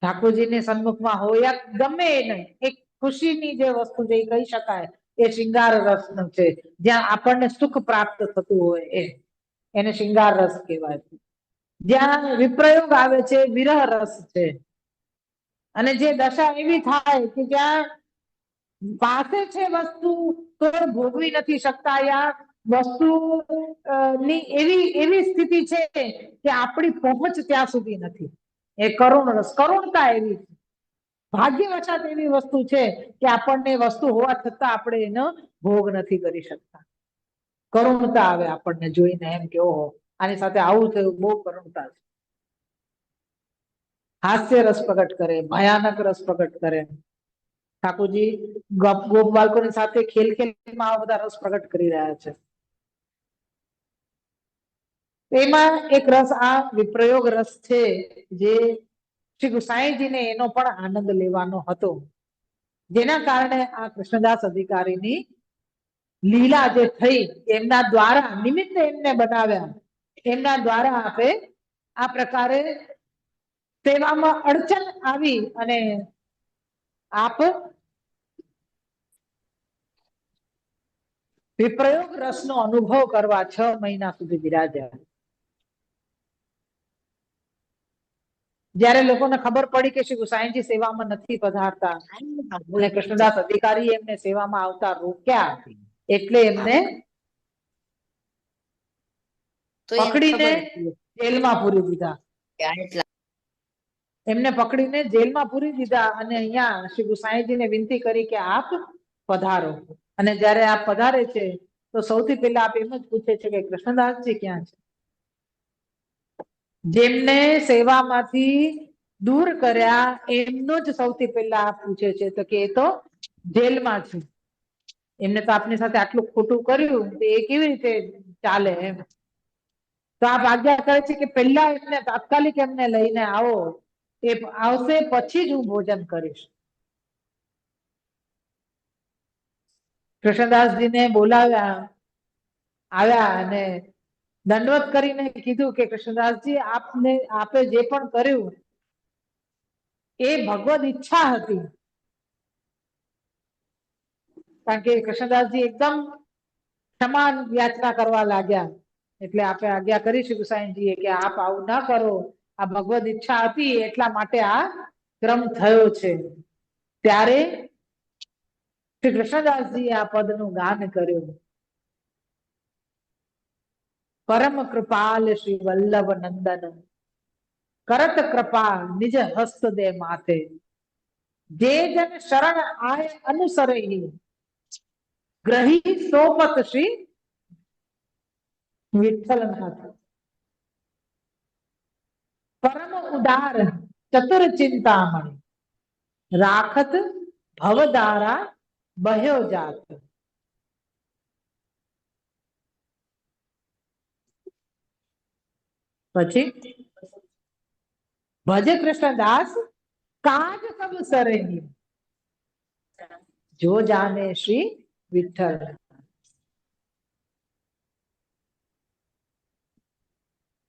Speaker 1: ઠાકોરજીને સન્મુખમાં હોય ગમે એને એક ખુશીની જે વસ્તુ જે કહી શકાય એ શૃંગાર રસનું છે, જ્યાં આપણને સુખ પ્રાપ્ત થતું હોય એને શૃંગાર રસ કહેવાય. જ્યાં વિપ્રયોગ આવે છે વિરહ રસ છે, અને જે દશા એવી થાય કે જ્યાં પાસે છે વસ્તુ તો ભોગવી નથી શકતા, યા વસ્તુ ની એવી સ્થિતિ છે કે આપણી પહોંચ ત્યાં સુધી નથી, એ કરુણ રસ, કરુણતા એવી છે. ભાગ્યવશાત એવી વસ્તુ છે કે આપણને વસ્તુ હોવા છતાં આપણે એનો ભોગ નથી કરી શકતા. કરુણતા આવે આપણને જોઈને એમ કે ઓહો આની સાથે આવું થયું, બહુ કરુણતા છે. હાસ્ય રસ પ્રગટ કરે, ભયાનક રસ પ્રગટ કરે. ઠાકોરજી ગોપ બાળકોની સાથે ખેલ ખેલમાં આવા બધા રસ પ્રગટ કરી રહ્યા છે. એમાં એક રસ આ વિપ્રયોગ રસ છે, જે શ્રી ગુસાઈજીને એનો પણ આનંદ લેવાનો હતો, જેના કારણે આ કૃષ્ણદાસ અધિકારીની લીલા જે થઈ એમના દ્વારા નિમિત્ત એમને બનાવ્યા, એમના દ્વારા આપે આ પ્રકારે સેવામાં અડચણ આવી અને આપ વિપ્રયોગ રસનો અનુભવ કરવા 6 મહિના સુધી બિરાજ્યા. જયારે લોકોને ખબર પડી કે શ્રી ગુસાઈજી સેવામાં નથી પધારતા અને કૃષ્ણદાસ અધિકારી એમને સેવામાં આવતા રોક્યા, એટલે એમને પકડીને જેલમાં પૂરી દીધા. એમને પકડીને જેલમાં પૂરી દીધા અને અહીંયા શ્રી ગુસાઈજીને વિનંતી કરી કે આપ પધારો. અને જયારે આપ પધારે છે તો સૌથી પહેલા આપ એમ જ પૂછે છે કે કૃષ્ણદાસજી ક્યાં છે? જેમને સેવામાંથી દૂર કર્યા એમનું જ સૌથી પહેલા આ પૂછે છે, તો કે એ તો જેલમાં છે, એમને તો આપની સાથે આટલું ખોટું કર્યું, એ કેવી રીતે ચાલે એમ. તો આપ આજ્ઞા કરે છે કે પહેલા એમને તાત્કાલિક એમને લઈને આવો, એ આવશે પછી જ હું ભોજન કરીશ. કૃષ્ણદાસજીને બોલાવ્યા, આવ્યા અને દંડવત કરીને કીધું કે કૃષ્ણદાસજી, આપે જે પણ કર્યું એ ભગવદ ઈચ્છા હતી. કારણ કે કૃષ્ણદાસજી એકદમ ક્ષમા યાચના કરવા લાગ્યા. એટલે આપણે આજ્ઞા કરીશું ગુસાઈજીએ કે આપ આવું ના કરો, આ ભગવદ ઈચ્છા હતી એટલા માટે આ ક્રમ થયો છે. ત્યારે શ્રી કૃષ્ણદાસજીએ આ પદનું ગાન કર્યું. પરમ કૃપાલ શ્રી વલ્લભ નંદન, કરત કૃપા નિજ હસ્ત દે માથે, જે જન શરણ આય અનુસરઈ, ગ્રહી સોપત શ્રી વિઠ્ઠલનાથ. પરમ ઉદાર ચતુર ચિંતામણી, રાખત ભવદારા બહ્યો જાત. પછી ભજ કૃષ્ણદાસ કાજ સબ સરહી, જો જાને શ્રી વિઠ્ઠલ.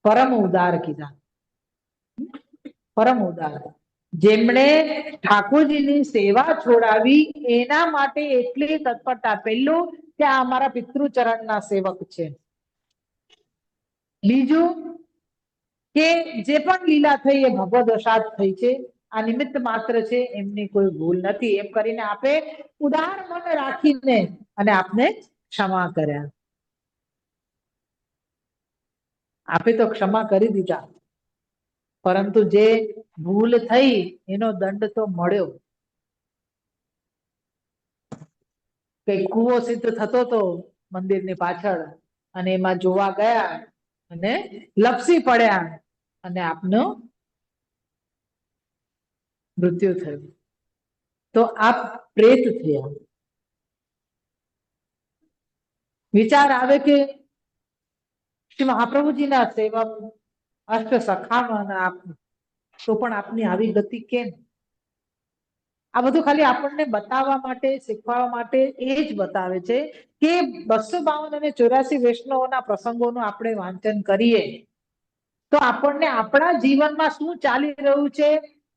Speaker 1: પરમ ઉદાર કીધા, પરમ ઉદાર. જેમણે ઠાકોરજીની સેવા છોડાવી એના માટે એટલી તત્પરતા. પહેલું કે આ અમારા પિતૃચરણના સેવક છે. બીજું કે જે પણ લીલા થઈ એ ભગવદ વશાત થઈ છે, આ નિમિત્ત માત્ર છે, એમની કોઈ ભૂલ નથી, એમ કરીને આપે ઉદાર મન રાખીને અને આપને ક્ષમા કર્યા. આપે તો ક્ષમા કરી દીધા, પરંતુ જે ભૂલ થઈ એનો દંડ તો મળ્યો. કઈ કૂવો સિદ્ધ થતો હતો મંદિરની પાછળ, અને એમાં જોવા ગયા અને લપસી પડ્યા અને આપનો મૃત્યુ થયું. તો આપ પ્રેત થયા. વિચાર આવે કે શ્રી મહાપ્રભુજીના સેવક અષ્ટ સખામાં આપ, તો પણ આપની આવી ગતિ કેમ? આ બધું ખાલી આપણને બતાવવા માટે, શીખવાડવા માટે એ જ બતાવે છે કે 252 અને 84 વૈષ્ણવોના પ્રસંગોનું આપણે વાંચન કરીએ તો આપણને આપણા જીવનમાં શું ચાલી રહ્યું છે,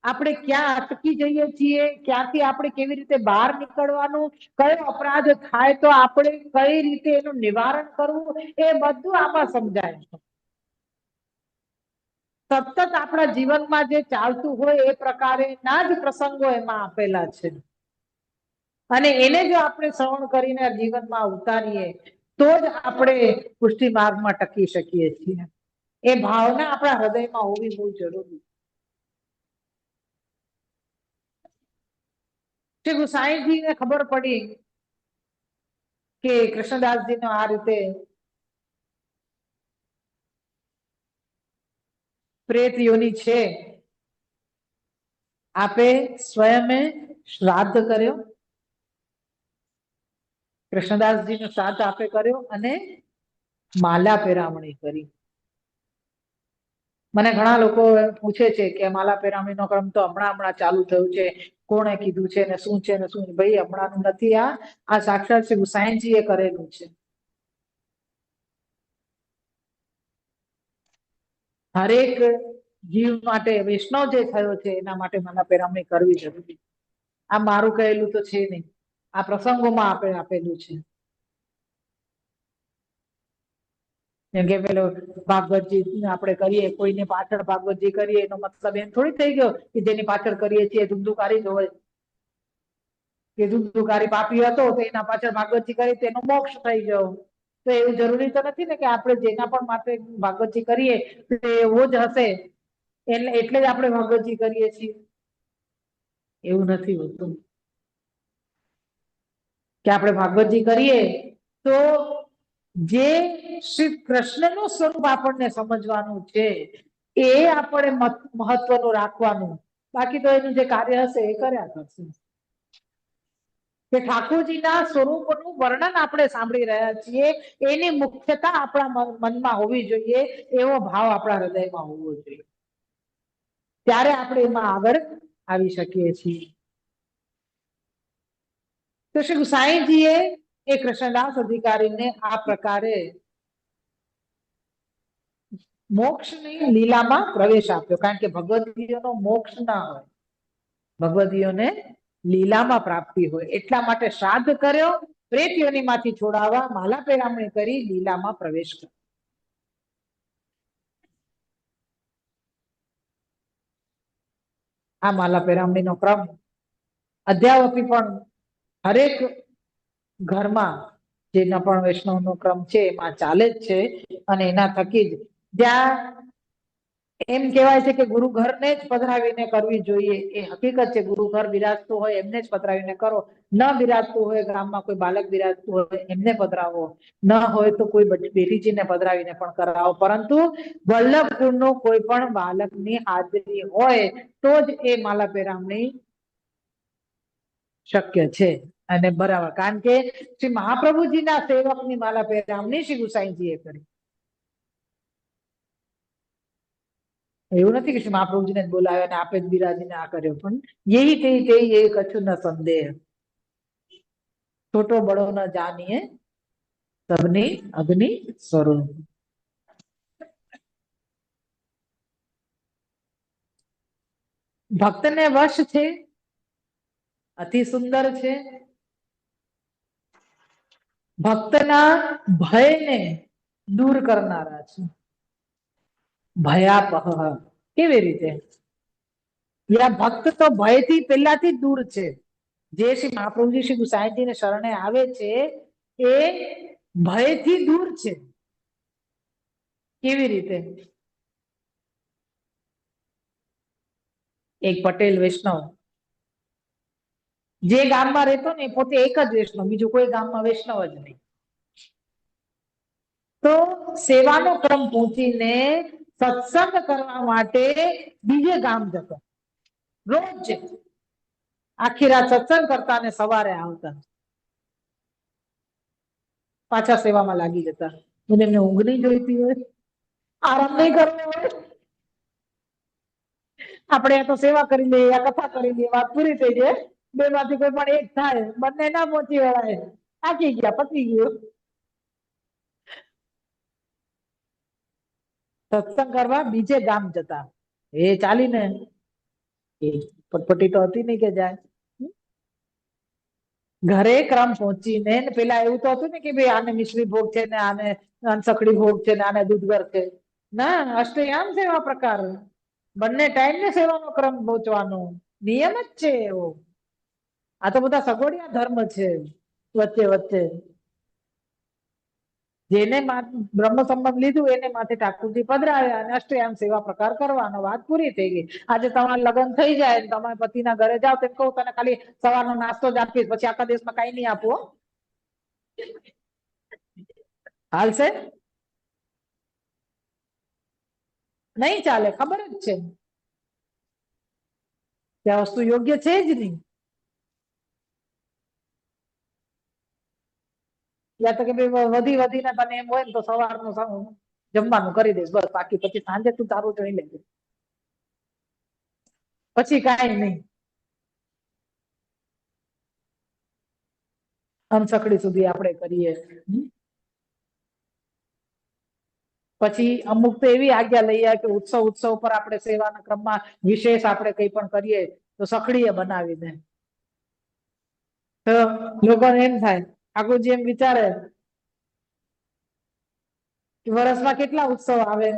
Speaker 1: આપણે ક્યાં અટકી જઈએ છીએ, ક્યાંથી આપણે કેવી રીતે બહાર નીકળવાનું, કયો અપરાધ થાય તો આપણે કઈ રીતે એનું નિવારણ કરવું, એ બધું આમાં સમજાય છે. સતત આપણા જીવનમાં જે ચાલતું હોય એ પ્રકારે ના જ પ્રસંગો એમાં આપેલા છે. અને એને જો આપણે શ્રવણ કરીને જીવનમાં ઉતારીએ તો જ આપણે પુષ્ટિ માર્ગમાં ટકી શકીએ છીએ. એ ભાવના આપણા હૃદયમાં હોવી બહુ જરૂરી છે. શ્રી ગુસાઈજીને ખબર પડી કે કૃષ્ણદાસજીનો આ રીતે પ્રેત યોની છે, આપે સ્વયં શ્રાદ્ધ કર્યો, કૃષ્ણદાસજીનો શ્રાદ્ધ આપે કર્યો અને માલા પેરામણી કરી. મને ઘણા લોકો પૂછે છે કે માલા પેરામણીનો ક્રમ તો હમણાં ચાલુ થયું છે, કોણે કીધું છે ને શું છે ને શું? ભાઈ, હમણાંનું નથી, આ સાક્ષાત શ્રી ગુસાઈજીએ કરેલું છે. હરેક જીવ માટે, વૈષ્ણવ જે થયો છે એના માટે માલા પેરામણી કરવી જરૂરી. આ મારું કહેલું તો છે નહીં, આ પ્રસંગોમાં આપેલું છે. જેમ કે પેલો ભાગવતજી આપણે કરીએ, કોઈને પાછળ ભાગવતજી કરીએ એનો મતલબ એમ થોડી થઈ ગયો કે જેની પાછળ કરીએ છીએ ધુંધુકારી જ હોય, કે ધુંધુકારી પાપી હતો તો એના પાછળ ભાગવતજી કરી તેનો મોક્ષ થઈ ગયો. તો એવું જરૂરી તો નથી ને કે આપણે જેના પણ માટે ભાગવતજી કરીએ તો એવો જ હશે એટલે જ આપણે ભાગવતજી કરીએ છીએ, એવું નથી હોતું. કે આપણે ભાગવતજી કરીએ તો જે શ્રી કૃષ્ણનું સ્વરૂપ આપણને સમજવાનું છે, એ આપણે મહત્વનું રાખવાનું, બાકી તો એનું જે કાર્ય હશે એ કર્યા કરશે. કે ઠાકોરજીના સ્વરૂપનું વર્ણન આપણે સાંભળી રહ્યા છીએ, એની મુખ્યતા આપણા મનમાં હોવી જોઈએ, એવો ભાવ આપણા હૃદયમાં હોવો જોઈએ, ત્યારે આપણે એમાં આગળ આવી શકીએ છીએ. તો શ્રી સાંઈજીએ એ કૃષ્ણદાસ અધિકારીને આ પ્રકારે મોક્ષની લીલામાં પ્રવેશ આપ્યો, કારણ કે ભગવદીઓનો મોક્ષ ના હોય, ભગવદીઓને લીલામાં પ્રાપ્તિ હોય, એટલા માટે શ્રાદ્ધ કર્યો, પ્રેત યોનિમાંથી છોડાવવા માલા પેરામણી કરી લીલામાં પ્રવેશ કર્યો. આ માલા પેરામણીનો ક્રમ અદ્યાવપી પણ હરેક ઘરમાં જેના પણ વૈષ્ણવનો ક્રમ છે એમાં ચાલે જ છે, અને એના થકી જ જ્યાં એમ કહેવાય છે કે ગુરુ ઘરને જ પધરાવીને કરવી જોઈએ, એ હકીકત છે. ગુરુ ઘર બિરાજતું હોય એમને જ પધરાવીને કરો, ન બિરાજતું હોય ગામમાં કોઈ બાલક બિરાજતું હોય એમને પધરાવો, ન હોય તો કોઈ બેઠીજીને પધરાવીને પણ કરાવો, પરંતુ વલ્લભપુરનું કોઈ પણ બાલકની હાજરી હોય તો જ એ માલા પેરામણી શક્ય છે અને બરાબર, કારણ કે શ્રી મહાપ્રભુજીના સેવકની માલા પેરામણી શ્રી ગુસાઈજીએ કરી. એવું નથી કે શ્રી મહાપ્રભુજીને જ બોલાવ્યા અને આપે જ બિરાજીને આ કર્યો, પણ યહી તે એ કછું ન સંદેહ, છોટો બડો ન જાનીએ સબની અગ્નિ સ્વરૂપ. ભક્તને વશ છે, અતિ સુંદર છે, ભક્તના ભયને દૂર કરનારા છે. ભયાપહ, કેવી રીતે? ભક્ત તો ભયથી પહેલાથી જ દૂર છે. જે શ્રી મહાપ્રભુજી શ્રી ગુસાઈજીને શરણે આવે છે એ ભયથી દૂર છે. કેવી રીતે? એક પટેલ વૈષ્ણવ જે ગામમાં રહેતો ને પોતે એક જ વૈષ્ણવ, બીજું કોઈ ગામમાં વૈષ્ણવ જ નહીં. તો સેવાનો ક્રમ પહોંચીને સત્સંગ કરવા માટે બીજે ગામ જતો, રોજ આખી રાત સત્સંગ કરતા ને સવારે આવતા, પાછા સેવામાં લાગી જતા. એને એમને ઊંઘ નહીં જોઈતી હોય, આરામ નહીં કરવો હોય, આપણે તો સેવા કરી લઈએ, કથા કરી લઈએ, વાત પૂરી થઈ જાય, બે માંથી કોઈ પણ એક થાય, બંને ના પહોંચી વળાય, થાકી ગયા, પતી ગયું. સત્સંગ કરવા બીજે ગામ જતા, એ ચાલીને એ પટપટી તો હતી નહીં કે જાય. ઘરે ક્રમ પહોંચીને પેલા એવું તો હતું ને કે ભાઈ આને મિશ્રી ભોગ છે ને આને સખડી ભોગ છે ને આને દૂધગર છે, ના, અષ્ટયામ સેવા પ્રકાર, બંને ટાઈમ ને સેવાનો ક્રમ પહોંચવાનો નિયમ જ છે એવો. આ તો બધા સગવડિયા ધર્મ છે વચ્ચે વચ્ચે. જેને બ્રહ્મ સંબંધ લીધું એને માથે ઠાકોરજી પધરાવ્યા અને અષ્ટયામ સેવા પ્રકાર કરવાનો, વાત પૂરી થઈ ગઈ. આજે તમારા લગ્ન થઈ જાય, તમારા પતિના ઘરે જાઓ તેમ કહું તને ખાલી સવારનો નાસ્તો જ આપીશ, પછી આખા દિવસમાં કઈ નહીં આપવું, હાલશે? નહીં ચાલે, ખબર જ છે કે આ વસ્તુ યોગ્ય છે જ નહીં. યા તો કે વધી વધીને તને એમ હોય ને તો સવારનું જમવાનું કરી દઈશ બસ, બાકી પછી સાંજે તું તારું જોઈ લેજે, પછી કાંઈ નહીં. અનસકડી સુધી આપણે કરીએ. પછી અમુક તો એવી આજ્ઞા લઈએ કે ઉત્સવ પર આપણે સેવાના ક્રમમાં વિશેષ આપણે કંઈ પણ કરીએ તો સખડીએ બનાવી દે. તો લોકોને એમ થાય, ઠાકોરજી એમ વિચારે કે વર્ષમાં કેટલા ઉત્સવ આવે,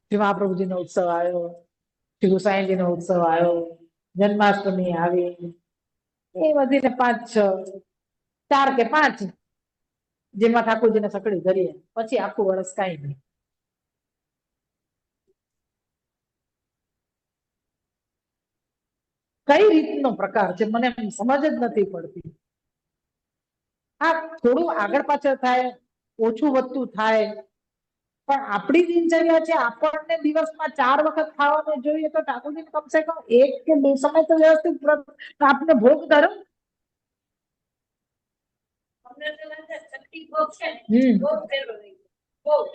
Speaker 1: શ્રી મહાપ્રભુજી નો ઉત્સવ આવ્યો, શ્રી ગુસાઈજી નો ઉત્સવ આવ્યો, જન્માષ્ટમી આવી, એ વધીને 5, 6, 4 કે 5 જેમાં ઠાકોરજીને સકડી ધરીએ, પછી આખું વર્ષ કાંઈ નહીં. કઈ રીતનો પ્રકાર છે મને સમજ જ નથી પડતી. આ થોડું આગળ પાછળ થાય, ઓછું વધતું થાય, પણ આપણી દિનચર્યા છે, આપણને દિવસમાં 4 વખત ખાવાનું જોઈએ, તો ઠાકોરજી કમસે કમ 1 કે 2 સમય તો વ્યવસ્થિત આપને ભોગ ધરો.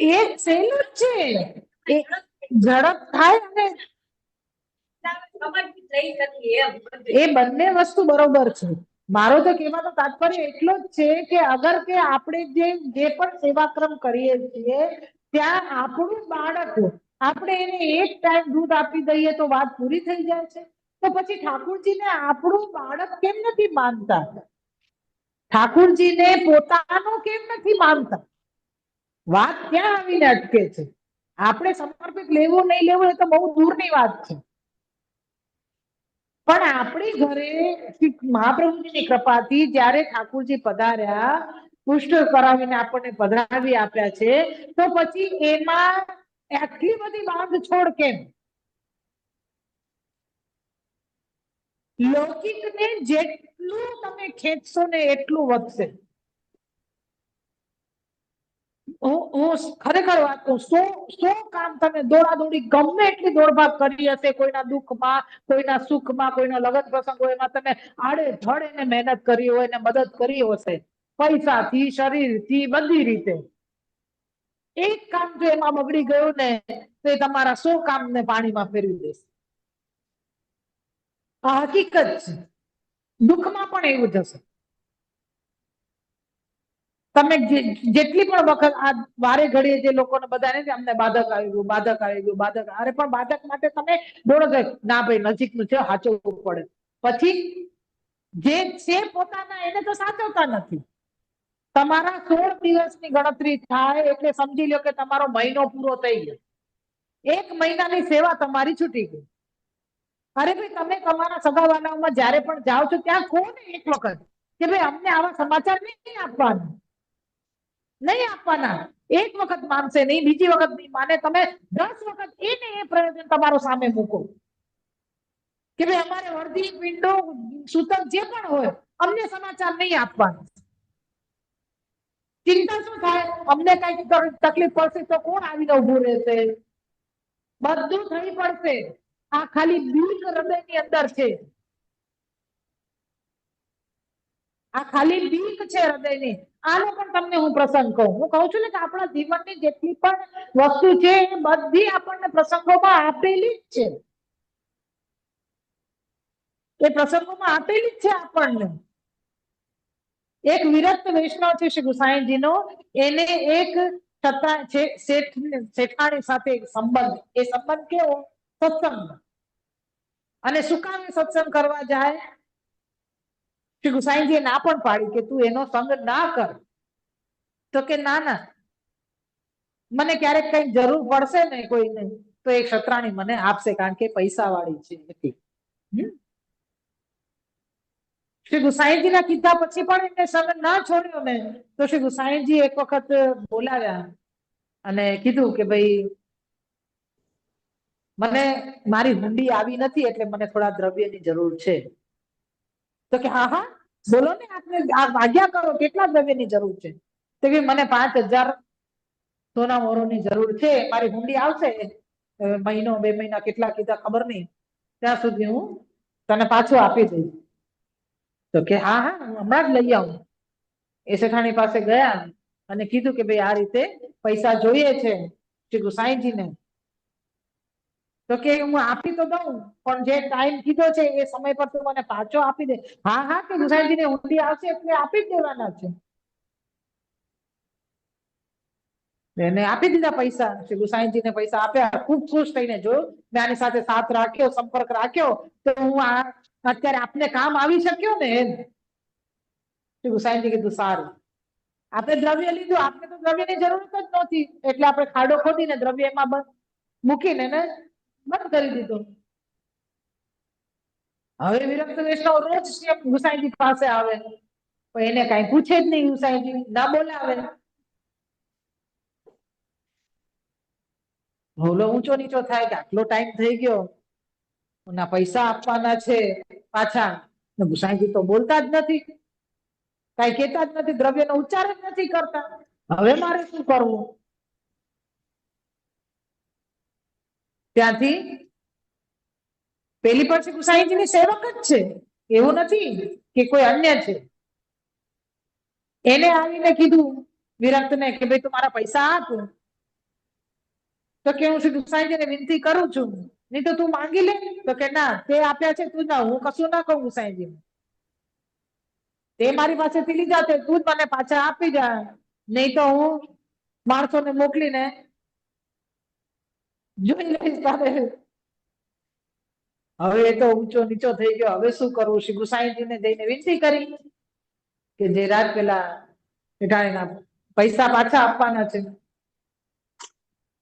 Speaker 1: એ સહેલું જ છે, ઝડપ થાય અને એ બંને વસ્તુ બરોબર છે. મારો તો કહેવાનો તાત્પર્ય એટલો જ છે કે અગર કે આપણે જે પણ સેવાક્રમ કરીએ છીએ ત્યાં આપણું બાળક, આપણે એને એક ટાઈમ દૂધ આપી દઈએ તો વાત પૂરી થઈ જાય છે, તો પછી ઠાકોરજીને આપણું બાળક કેમ નથી માનતા? ઠાકોરજીને પોતાનો કેમ નથી માનતા? વાત ક્યાં આવીને અટકે છે? આપણે સમર્પિત લેવું નહીં લેવું એ તો બહુ દૂરની વાત છે, પણ આપણી ઘરે મહાપ્રભુજીની કૃપાથી જ્યારે ઠાકોરજી પધાર્યા, પુષ્ટ કરાવીને આપણને પધરાવી આપ્યા છે, તો પછી એમાં આટલી બધી બાંધછોડ કેમ? લૌકિકને જેટલું તમે ખેંચશો ને એટલું વધશે. હું ખરેખર વાત કહું, 100 કામ તમે દોડાદોડી ગમે એટલી દોડભાગ કરી હશે, કોઈના દુઃખમાં, કોઈના સુખમાં, કોઈના લગ્ન પ્રસંગ હોય એમાં તમે આડે ધડ એને મહેનત કરી હોય ને મદદ કરી હશે, પૈસાથી, શરીરથી, બધી રીતે. એક કામ જો એમાં બગડી ગયું ને તો એ તમારા 100 કામને પાણીમાં ફેરવી દેશે. આ હકીકત છે. દુઃખમાં પણ એવું જ હશે. તમે જેટલી પણ વખત આ વારે ઘડીએ જે લોકોને બધાને અમને બાધક આવી ગયું, બાધક આવી ગયું, બાધક, અરે પણ બાધક માટે તમે દોડો જાય, ના ભાઈ નજીકનું છે, સાચવવું પડે. પછી જે છે પોતાના એને તો સાચવતા નથી. તમારા 16 દિવસની ગણતરી થાય એટલે સમજી લો કે તમારો મહિનો પૂરો થઈ ગયો. 1 મહિનાની સેવા તમારી છૂટી ગઈ. અરે ભાઈ તમે તમારા સગાવાલાઓમાં જ્યારે પણ જાઓ છો ત્યાં કહો ને એક વખત કે ભાઈ અમને આવા સમાચાર નહીં આપવાના, નહીં આપવાના. એક વખત માનશે નહીં, બીજી વખત નહીં માને, તમે 10 વખત એને એ પ્રયોજન તમારો સામે મૂકો કે ભાઈ અમારે વર્ધી, પિંડો, સૂતક જે પણ હોય અમને સમાચાર નહીં આપવાના. ચિંતા શું થાય? અમને કઈ તકલીફ પડશે તો કોણ આવીને ઉભું રહેશે? બધું થઈ પડશે. આ ખાલી બીક હૃદયની અંદર છે. આ ખાલી બીક છે હૃદયની. આનો પણ તમને હું પ્રસંગ કહું. હું કહું છું ને કે આપણા જીવનની જેટલી પણ વસ્તુ છે એ બધી આપણને પ્રસંગોમાં આપેલી જ છે. એ પ્રસંગોમાં આપેલી જ છે આપણને. એક વિરક્ત વૈષ્ણવ છે શ્રી ગુસાઈજીનો, એને એક શેઠાણી સાથે સંબંધ. એ સંબંધ કેવો? સત્સંગ. અને શું કામ સત્સંગ કરવા જાય? શ્રી ગુસાઈજીએ ના પણ પાડી કે તું એનો સંગ ના કર. તો કે ના ના, મને ક્યારેક કઈ જરૂર પડશે ને કોઈને તો એક શત્રાણી મને આપશે, કારણ કે પૈસા વાળી છે એટલે. શ્રી ગુસાઈજીના કીધા પછી પણ એમને સંગ ના છોડ્યો ને તો શ્રી ગુસાઈજી એક વખત બોલાવ્યા અને કીધું કે ભાઈ મને મારી હુંડી આવી નથી એટલે મને થોડા દ્રવ્યની જરૂર છે. તો કે હા હા બોલો ને, આપને આજ્ઞા કરો, કેટલા દ્રવ્યની જરૂર છે? તો કે મને 5000 સોના મોહરોની જરૂર છે, મારી હુંડી આવશે મહિનો 2 મહિના કેટલા કીધા ખબર નહીં, ત્યાં સુધી હું તને પાછું આપી દઈશ. તો કે હા હા હું હમણાં જ લઈ આવું. એ શેઠાણી પાસે ગયા અને કીધું કે ભાઈ આ રીતે પૈસા જોઈએ છે શ્રી ગુસાઈજીને. તો કે હું આપી તો દઉં, પણ જે ટાઈમ કીધો છે એ સમય પર તું મને પાછો આપી દે. હા હા કે ગુસાઈજીને હુંડી આવશે એટલે આપી જ દેવાના છે. એને આપી દીધા પૈસા. શ્રી ગુસાઈજીને પૈસા આપ્યા, ખૂબ ખુશ થઈને જોયું મેં આની સાથે સાથ રાખ્યો, સંપર્ક રાખ્યો તો હું અત્યારે આપને કામ આવી શક્યો ને એમ. શ્રી ગુસાઈજી કીધું સારું. આપણે દ્રવ્ય લીધું, આપણે તો દ્રવ્યની જરૂર જ નહોતી એટલે આપણે ખાડો ખોદીને દ્રવ્ય એમાં મૂકીને એને બંધ કરી દીધો. હવે વિરક્ત વૈષ્ણવ રોજ ગુસાઈજી પાસે આવે, પણ એને કઈ પૂછે જ નહીં. ગુસાઈજી ના બોલાવે. ભોલો ઊંચો નીચો થાય કે આટલો ટાઈમ થઈ ગયો, ના પૈસા આપવાના છે પાછા. ગુસાઈજી તો બોલતા જ નથી, કઈ કહેતા જ નથી, દ્રવ્યનો ઉચ્ચાર જ નથી કરતા. હવે મારે શું કરવું? ત્યાંથી પેલી પછી ગુસાઈજીની સેવક જ છે, એવું નથી કે કોઈ અન્ય છે. એને આવીને કીધું વિરક્તને કે ભાઈ તું મારા પૈસા આપ, તો કે હું શ્રી ગુસાઈજીને વિનંતી કરું છું, નહીં તો તું માંગી લે. તો કે ના, તે આપ્યા છે તું ના, હું કશું ના કહું ગુસાઈજી, તે મારી પાસેથી લીધા છે, તું જ મને પાછા આપી જા, નહીં તો હું માણસોને મોકલીને જોઈ લઈશ તારે. હવે એ તો ઊંચો નીચો થઈ ગયો, હવે શું કરવું? શ્રી ગુસાઈજીને જઈને વિનંતી કરી કે જે રાત પેલા ઠેઠાણીના પૈસા પાછા આપવાના છે.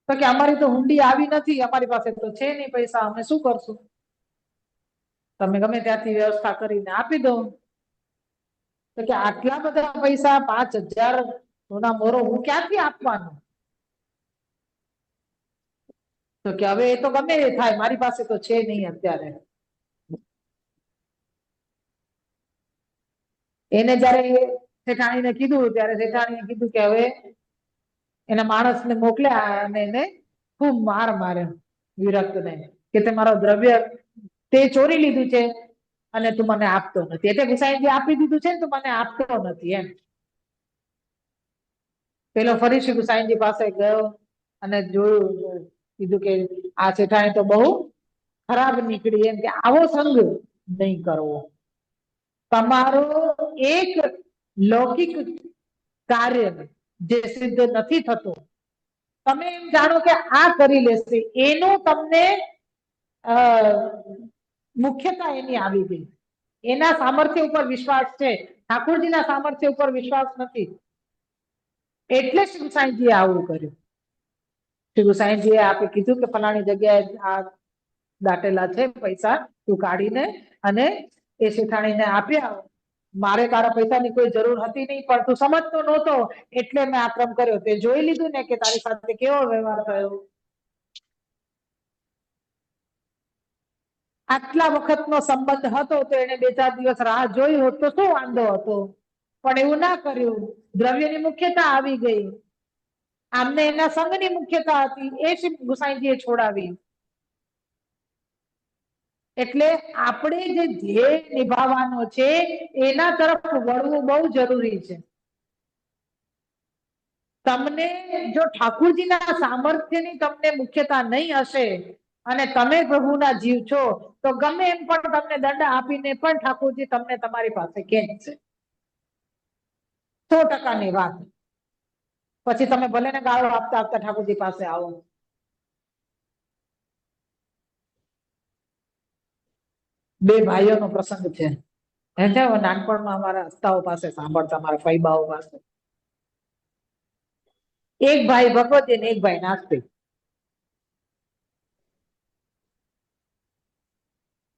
Speaker 1: તો કે અમારી તો હુંડી આવી નથી, અમારી પાસે તો છે નહીં પૈસા, અમે શું કરશું? તમે ગમે ત્યાંથી વ્યવસ્થા કરીને આપી દો. તો કે આટલા બધા પૈસા, 5000 સોના મોરો હું ક્યાંથી આપવાનો? તો કે હવે એ તો ગમે એ થાય, મારી પાસે તો છે નહીં અત્યારે. એને જયારે શેઠાણીને કીધું ત્યારે શેઠાણીએ કીધું કે હવે એના માણસને મોકલ્યા અને એને ખૂબ માર માર્યો વિરક્તને, કે તે મારો દ્રવ્ય તે ચોરી લીધું છે અને તું મને આપતો નથી. એટલે ગુસાઈજી આપી દીધું છે ને તું મને આપતો નથી એમ. પેલો ફરી શ્રી ગુસાઈજી પાસે ગયો અને જોયું, કીધું કે આ શેઠાણી તો બહુ ખરાબ નીકળી, એમ કે આવો સંગ નહીં કરવો. તમારો એક લૌકિક કાર્ય જે સિદ્ધ નથી થતો, તમે એમ જાણો કે આ કરી લેશે, એનો તમને મુખ્યતા એની આવી ગઈ. એના સામર્થ્ય ઉપર વિશ્વાસ છે, ઠાકોરજીના સામર્થ્ય ઉપર વિશ્વાસ નથી. એટલે શ્રી ગુસાઈજીએ આવું કર્યું. શ્રી ગુસાઈજીએ આપે કીધું કે ફલાણી જગ્યાએ આ દાટેલા છે પૈસા, તું કાઢીને અને એ શેઠાણીને આપ્યા. મારે તારા પૈસાની કોઈ જરૂર હતી નહીં, પણ તું સમજતો નહોતો એટલે મેં આ ક્રમ કર્યો. તે જોઈ લીધું ને કે તારી સાથે કેવો વ્યવહાર થયો. આટલા વખતનો સંબંધ હતો તો એને 2-4 દિવસ રાહ જોઈ હોત તો શું વાંધો હતો? પણ એવું ના કર્યું. દ્રવ્યની મુખ્યતા આવી ગઈ, આમને એના સંગની મુખ્યતા હતી, એ શ્રી ગુસાઈજીએ છોડાવી. એટલે આપણે જે ધ્યેય નિભાવવાનો છે એના તરફ વળવું બહુ જરૂરી છે. તમને જો ઠાકોરજીના સામર્થ્યની તમને મુખ્યતા નહીં હશે અને તમે પ્રભુના જીવ છો, તો ગમે એમ પણ તમને દંડ આપીને પણ ઠાકોરજી તમને તમારી પાસે ખેંચશે. 100%ની વાત. પછી તમે ભલે ને ગાળો આપતા આપતા ઠાકોરજી પાસે આવો. બે ભાઈઓનો પ્રસંગ છે. નાનપણમાં અમારા હસ્તાઓ પાસે સાંભળતા, મારા ફઈબાઓ પાસે. એક ભાઈ ભગવતી ને એક ભાઈ નાસ્તિક.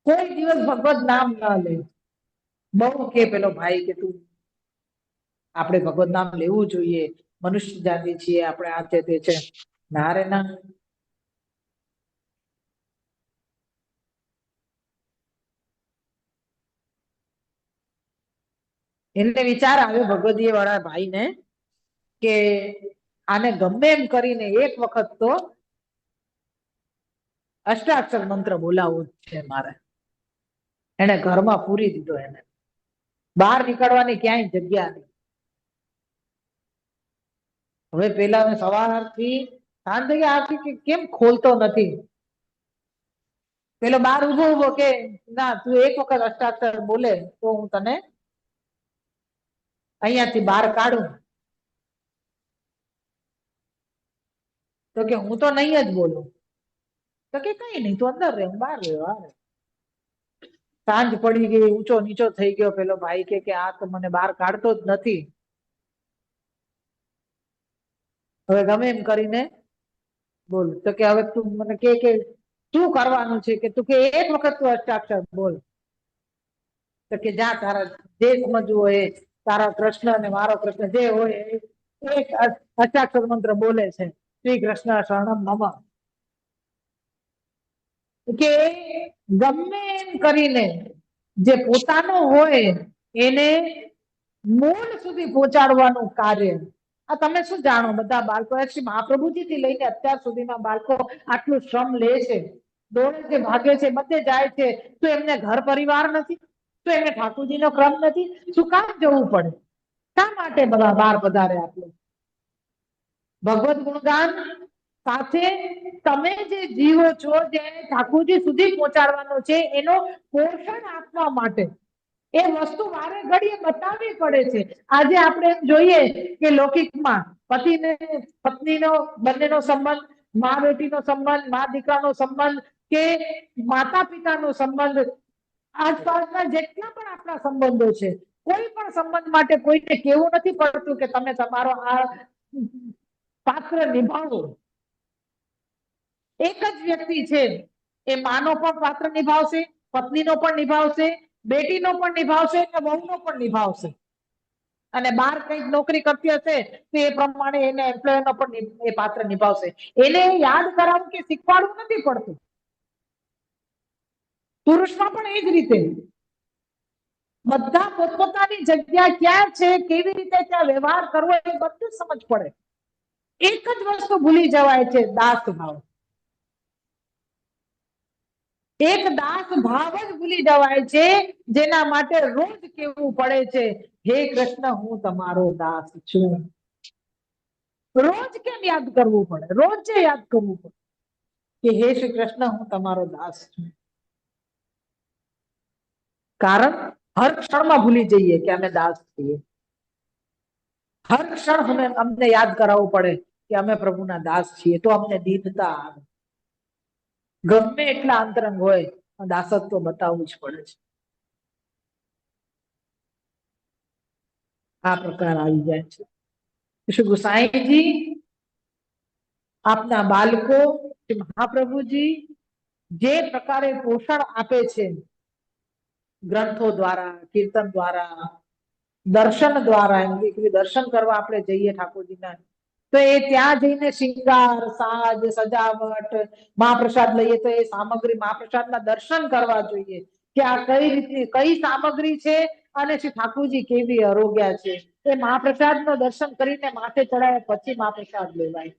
Speaker 1: કોઈ દિવસ ભગવત નામ ના લે. બહુ કે પેલો ભાઈ કે તું આપણે ભગવત નામ લેવું જોઈએ, મનુષ્ય જાતિ છીએ આપણે, આ છે તે છે. ના રે ના. એને વિચાર આવ્યો ભગવદીય વાળા ભાઈને કે આને ગમે એમ કરીને એક વખત તો અષ્ટાક્ષર મંત્ર બોલાવવો છે મારે. એને ઘરમાં પૂરી દીધો. એને બહાર નીકળવાની ક્યાંય જગ્યા નહીં. હવે પેલા સવારથી સાંજ આથી કેમ ખોલતો નથી? પેલો બહાર ઉભો ઉભો કે ના, તું એક વખત અષ્ટાક્ષર બોલે તો હું તને અહીંયાથી બહાર કાઢું. તો કે હું તો નહીં જ બોલું. તો કે કઈ નહીં, તું અંદર રહે, હું બહાર રહ્યો. સાંજ પડી ગઈ, ઊંચો નીચો થઈ ગયો. પેલો ભાઈ કે આ તો મને બહાર કાઢતો જ નથી. હવે ગમે એમ કરીને બોલ. તો કે હવે તું મને કે શું કરવાનું છે? કે તું કે એક વખત તું અષ્ટાક્ષર બોલ. તો કે જા, તારા જે સમજવું હોય, તારા કૃષ્ણ અને મારો કૃષ્ણ જે હોય એક અષ્ટાક્ષર મંત્ર બોલે છે, શ્રી કૃષ્ણ શરણમ મમ. કે ગમે એમ કરીને જે પોતાનો હોય એને મૂળ સુધી પહોંચાડવાનું કાર્ય આ તમે શું જાણો? બધા બાળકો શ્રી મહાપ્રભુજી થી લઈને અત્યાર સુધીમાં બાળકો આટલું શ્રમ લે છે, દોડે છે, ભાગે છે, બધે જાય છે, તો એમને ઘર પરિવાર નથી? તો એમને ઠાકોરજીનો ક્રમ નથી? શું કામ જવું પડે? શા માટે બધા બહાર પધારે? આટલું ભગવત ગુણગાન સાથે તમે જે જીવો છો, જે ઠાકોરજી સુધી પહોંચાડવાનો છે, એનો પોષણ આપવા માટે એ વસ્તુ વારે ઘડીએ બતાવવી પડે છે. આજે આપણે જોઈએ કે લૌકિકમાં પતિને પત્નીનો બંનેનો સંબંધ, મા બેટીનો સંબંધ, મા દીકરાનો સંબંધ કે માતા પિતાનો સંબંધ, આસપાસના જેટલા પણ આપણા સંબંધો છે, કોઈ પણ સંબંધ માટે કોઈને કેવું નથી પડતું કે તમે તમારો આ પાત્ર નિભાવો. એક જ વ્યક્તિ છે, એ માનો પણ પાત્ર નિભાવશે, પત્નીનો પણ નિભાવશે, બેટીનો પણ નિભાવશે અને વહુનો પણ નિભાવશે. અને બહાર કઈક નોકરી કરતી હશે તો એ પ્રમાણે એને એમ્પ્લોયરનો પણ એ પાત્ર નિભાવશે. એને યાદ કરાવવું કે શીખવાડવું નથી પડતું. પુરુષમાં પણ એ જ રીતે બધા પોતપોતાની જગ્યા ક્યાં છે, કેવી રીતે ત્યાં વ્યવહાર કરવો, એ બધું સમજ પડે. એક જ વસ્તુ ભૂલી જવાય છે, દાસ ભાવ. એક દાસ ભાવ જ ભૂલી જવાય છે, જેના માટે રોજ કહેવું પડે છે, હે કૃષ્ણ હું તમારો દાસ છું. રોજ કેમ યાદ કરવું પડે? રોજ યાદ કરવું પડે કે હે શ્રી કૃષ્ણ હું તમારો દાસ છું. કારણ હર ક્ષણમાં ભૂલી જઈએ કે અમે દાસ છીએ. હર ક્ષણ અમને યાદ કરાવવું પડે કે અમે પ્રભુના દાસ છીએ, તો અમને દીનતા આવે. ગમે એટલા અંતરંગ હોય, દાસત્વ બતાવવું જ પડે છે. આ પ્રકાર આવી જાય છે. શ્રી ગુસાઈજી આપના બાળકો મહાપ્રભુજી જે પ્રકારે પોષણ આપે છે, ગ્રંથો દ્વારા, કીર્તન દ્વારા, દર્શન દ્વારા, એમ કે દર્શન કરવા આપણે જઈએ ઠાકોરજીના, તો એ ત્યાં જઈને શિંગાર, સાજ, સજાવટ, મહાપ્રસાદ લઈએ તો એ સામગ્રી મહાપ્રસાદના દર્શન કરવા જોઈએ કે આ કઈ રીતની કઈ સામગ્રી છે અને શ્રી ઠાકોરજી કેવી આરોગ્ય છે. એ મહાપ્રસાદનો દર્શન કરીને માથે ચડાવે પછી મહાપ્રસાદ લેવાય.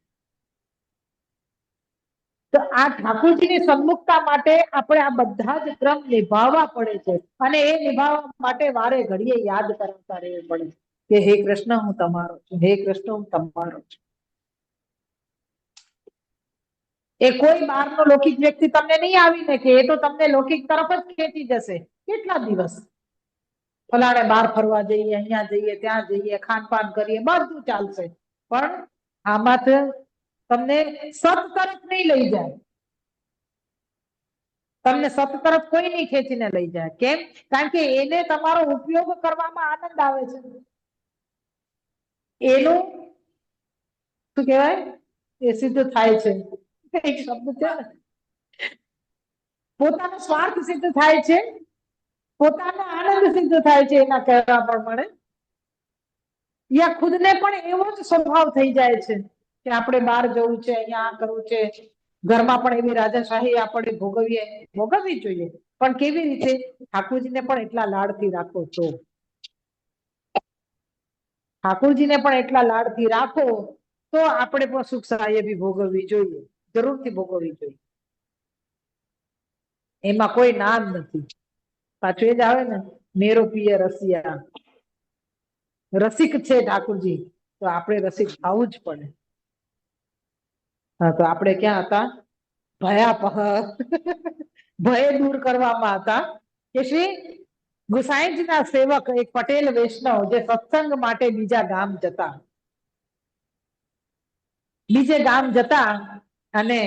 Speaker 1: તો આ ઠાકોરજીની સન્મુખતા માટે આપણે આ બધા જ ક્રમ નિભાવવા પડે છે, અને એ નિભાવવા માટે વારે ઘડીએ યાદ કરાવતા રહેવું પડે કે હે કૃષ્ણ હું તમારો છું, હે કૃષ્ણ હું તમારો છું. એ કોઈ બહારનો લૌકિક વ્યક્તિ તમને નહીં આવીને કે એ તો તમને લૌકિક તરફ જ ખેંચી જશે. કેટલા દિવસ ફલાણે બહાર ફરવા જઈએ, અહીંયા જઈએ, ત્યાં જઈએ, ખાનપાન કરીએ, બધું ચાલશે, પણ આમાં તો તમને સત તરફ નહીં લઈ જાય. તમને સત તરફ કોઈ નહીં ખેંચીને લઈ જાય. કેમ? કારણ કે એને તમારો ઉપયોગ કરવામાં આનંદ આવે છે. એનું શું કહેવાય? એ સિદ્ધ થાય છે. એક શબ્દ છે ને, પોતાનો સ્વાર્થ સિદ્ધ થાય છે, પોતાનો આનંદ સિદ્ધ થાય છે. એના કહેવા પ્રમાણે યા ખુદને પણ એવો જ સ્વભાવ થઈ જાય છે કે આપણે બહાર જવું છે, અહીંયા આ કરવું છે. ઘરમાં પણ એવી રાજાશાહી આપણે ભોગવવી જોઈએ, પણ કેવી રીતે? ઠાકોરજીને પણ એટલા લાડથી રાખો તો, ઠાકોરજીને પણ એટલા લાડથી રાખો તો આપણે પણ સુખ સહાય ભોગવવી જોઈએ, જરૂરથી ભોગવવી જોઈએ. એમાં કોઈ ના જ નથી. પાછું એ જ આવે ને, મેરો પિય રસિયા, રસિક છે ઠાકોરજી, તો આપણે રસિક થવું જ પડે. હા, તો આપણે ક્યાં હતા? ભયાપહ ભય દૂર કરવામાં હતા કે શ્રી ગુસાઈજીના સેવક એક પટેલ વૈષ્ણવ જે સત્સંગ માટે બીજા ગામ જતા, બીજે ગામ જતા, અને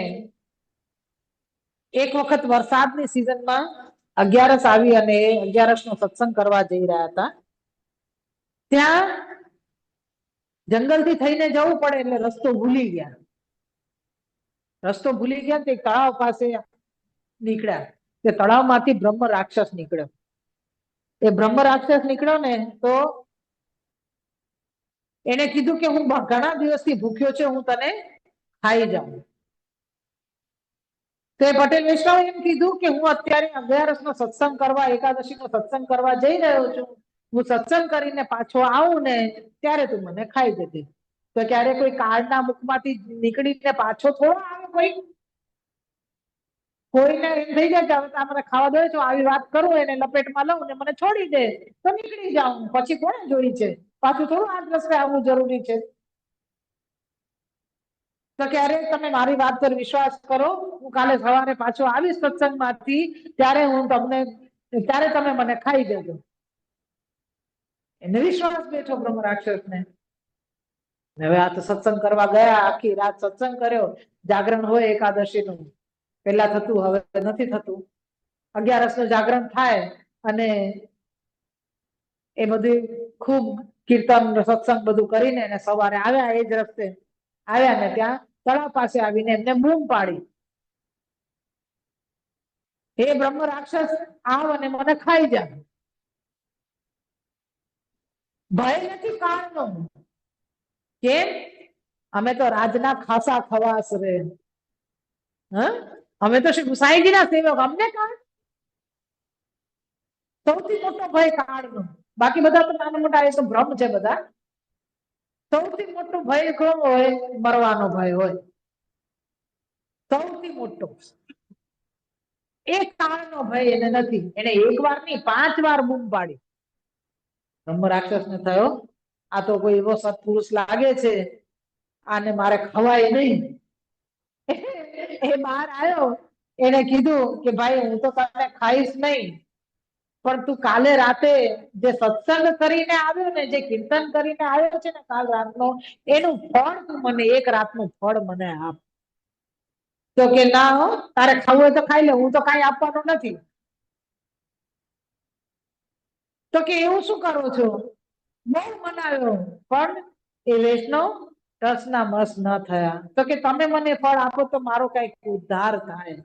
Speaker 1: એક વખત વરસાદની સિઝનમાં 11 આવી અને 11 નો સત્સંગ કરવા જઈ રહ્યા હતા. ત્યાં જંગલથી થઈને જવું પડે એટલે રસ્તો ભૂલી ગયા. રસ્તો ભૂલી ગયા તે તળાવ પાસે નીકળ્યા. તે તળાવમાંથી બ્રહ્મ રાક્ષસ નીકળ્યો. એ બ્રહ્મ રાક્ષસ નીકળ્યો ને તો એને કીધું કે હું ઘણા દિવસથી ભૂખ્યો છે, હું તને ખાઈ જાઉં. તો એ પટેલ વૈષ્ણવે એમ કીધું કે હું અત્યારે 11 નો સત્સંગ કરવા, એકાદશીનો સત્સંગ કરવા જઈ રહ્યો છું. હું સત્સંગ કરીને પાછો આવું ને ત્યારે તું મને ખાઈ જજે. તો ક્યારે કોઈ કાળના મુખમાંથી નીકળીને પાછો થોડો આવે કોઈ? કોઈને એમ થઈ જાય કે હવે મને ખાવા દે છો, આવી વાત કરું એને લપેટમાં લઉં ને મને છોડી દે તો નીકળી જાઉં, પછી કોને જોઈ છે? પાછું થોડું આ રસ્તે આવવું જરૂરી છે? તો ક્યારે તમે મારી વાત પર વિશ્વાસ કરો, હું કાલે સવારે પાછો આવીશ સત્સંગમાંથી, ત્યારે હું તમને, ત્યારે તમે મને ખાઈ દેજો. એને વિશ્વાસ બેઠો બ્રહ્મ રાક્ષસને. હવે આ તો સત્સંગ કરવા ગયા, આખી રાત સત્સંગ કર્યો, જાગરણ હોય એકાદશીનું, પેલા થતું હવે નથી થતું. 11 નું જાગરણ થાય અને એ બધું ખૂબ કીર્તન સત્સંગ બધું કરીને અને સવારે આવ્યા, એ જ રસ્તે આવ્યા ને ત્યાં તળાવ પાસે આવીને એમને બૂમ પાડી, હે બ્રહ્મ રાક્ષસ, આવ અને મને ખાઈ જા. ભય નથી કાળનો. કેમ? અમે તો રાજના ખાસા ખવાસ રે. અમે તો શ્રી ગુસાઈજીના સેવક, અમને કાળ? સૌથી મોટો ભય કાળનો. બાકી બધા તો નાના મોટા એ તો ભ્રમ છે બધા. સૌથી મોટો ભય કયો હોય? મરવાનો ભય હોય. સૌથી મોટો એક કાળનો ભય એને નથી. એને એક વાર નહીં, 5 વાર બૂમ પાડી. બ્રહ્મ રાક્ષસને થયો આ તો કોઈ એવો સત્પુરુષ લાગે છે, આને મારે ખવાય નહીં. એ બહાર આવ્યો, એને કીધું કે ભાઈ હું તો તને ખાઈશ નહીં, પણ તું કાલે રાતે જે સત્સંગ કરીને આવ્યો ને, જે કીર્તન કરીને આવ્યો છે ને કાલ રાતનો, એનું ફળ તું મને, એક રાતનું ફળ મને આપ. તો કે ના હો, તારે ખાવું હોય તો ખાઈ લે, હું તો કાંઈ આપવાનું નથી. તો કે એવું શું કરો છો? બહુ મનાવ્યો, પણ એ વૈષ્ણવ ટસના મસ ન થયા. તો કે તમે મને ફળ આપો તો મારો કઈક ઉદ્ધાર થાય.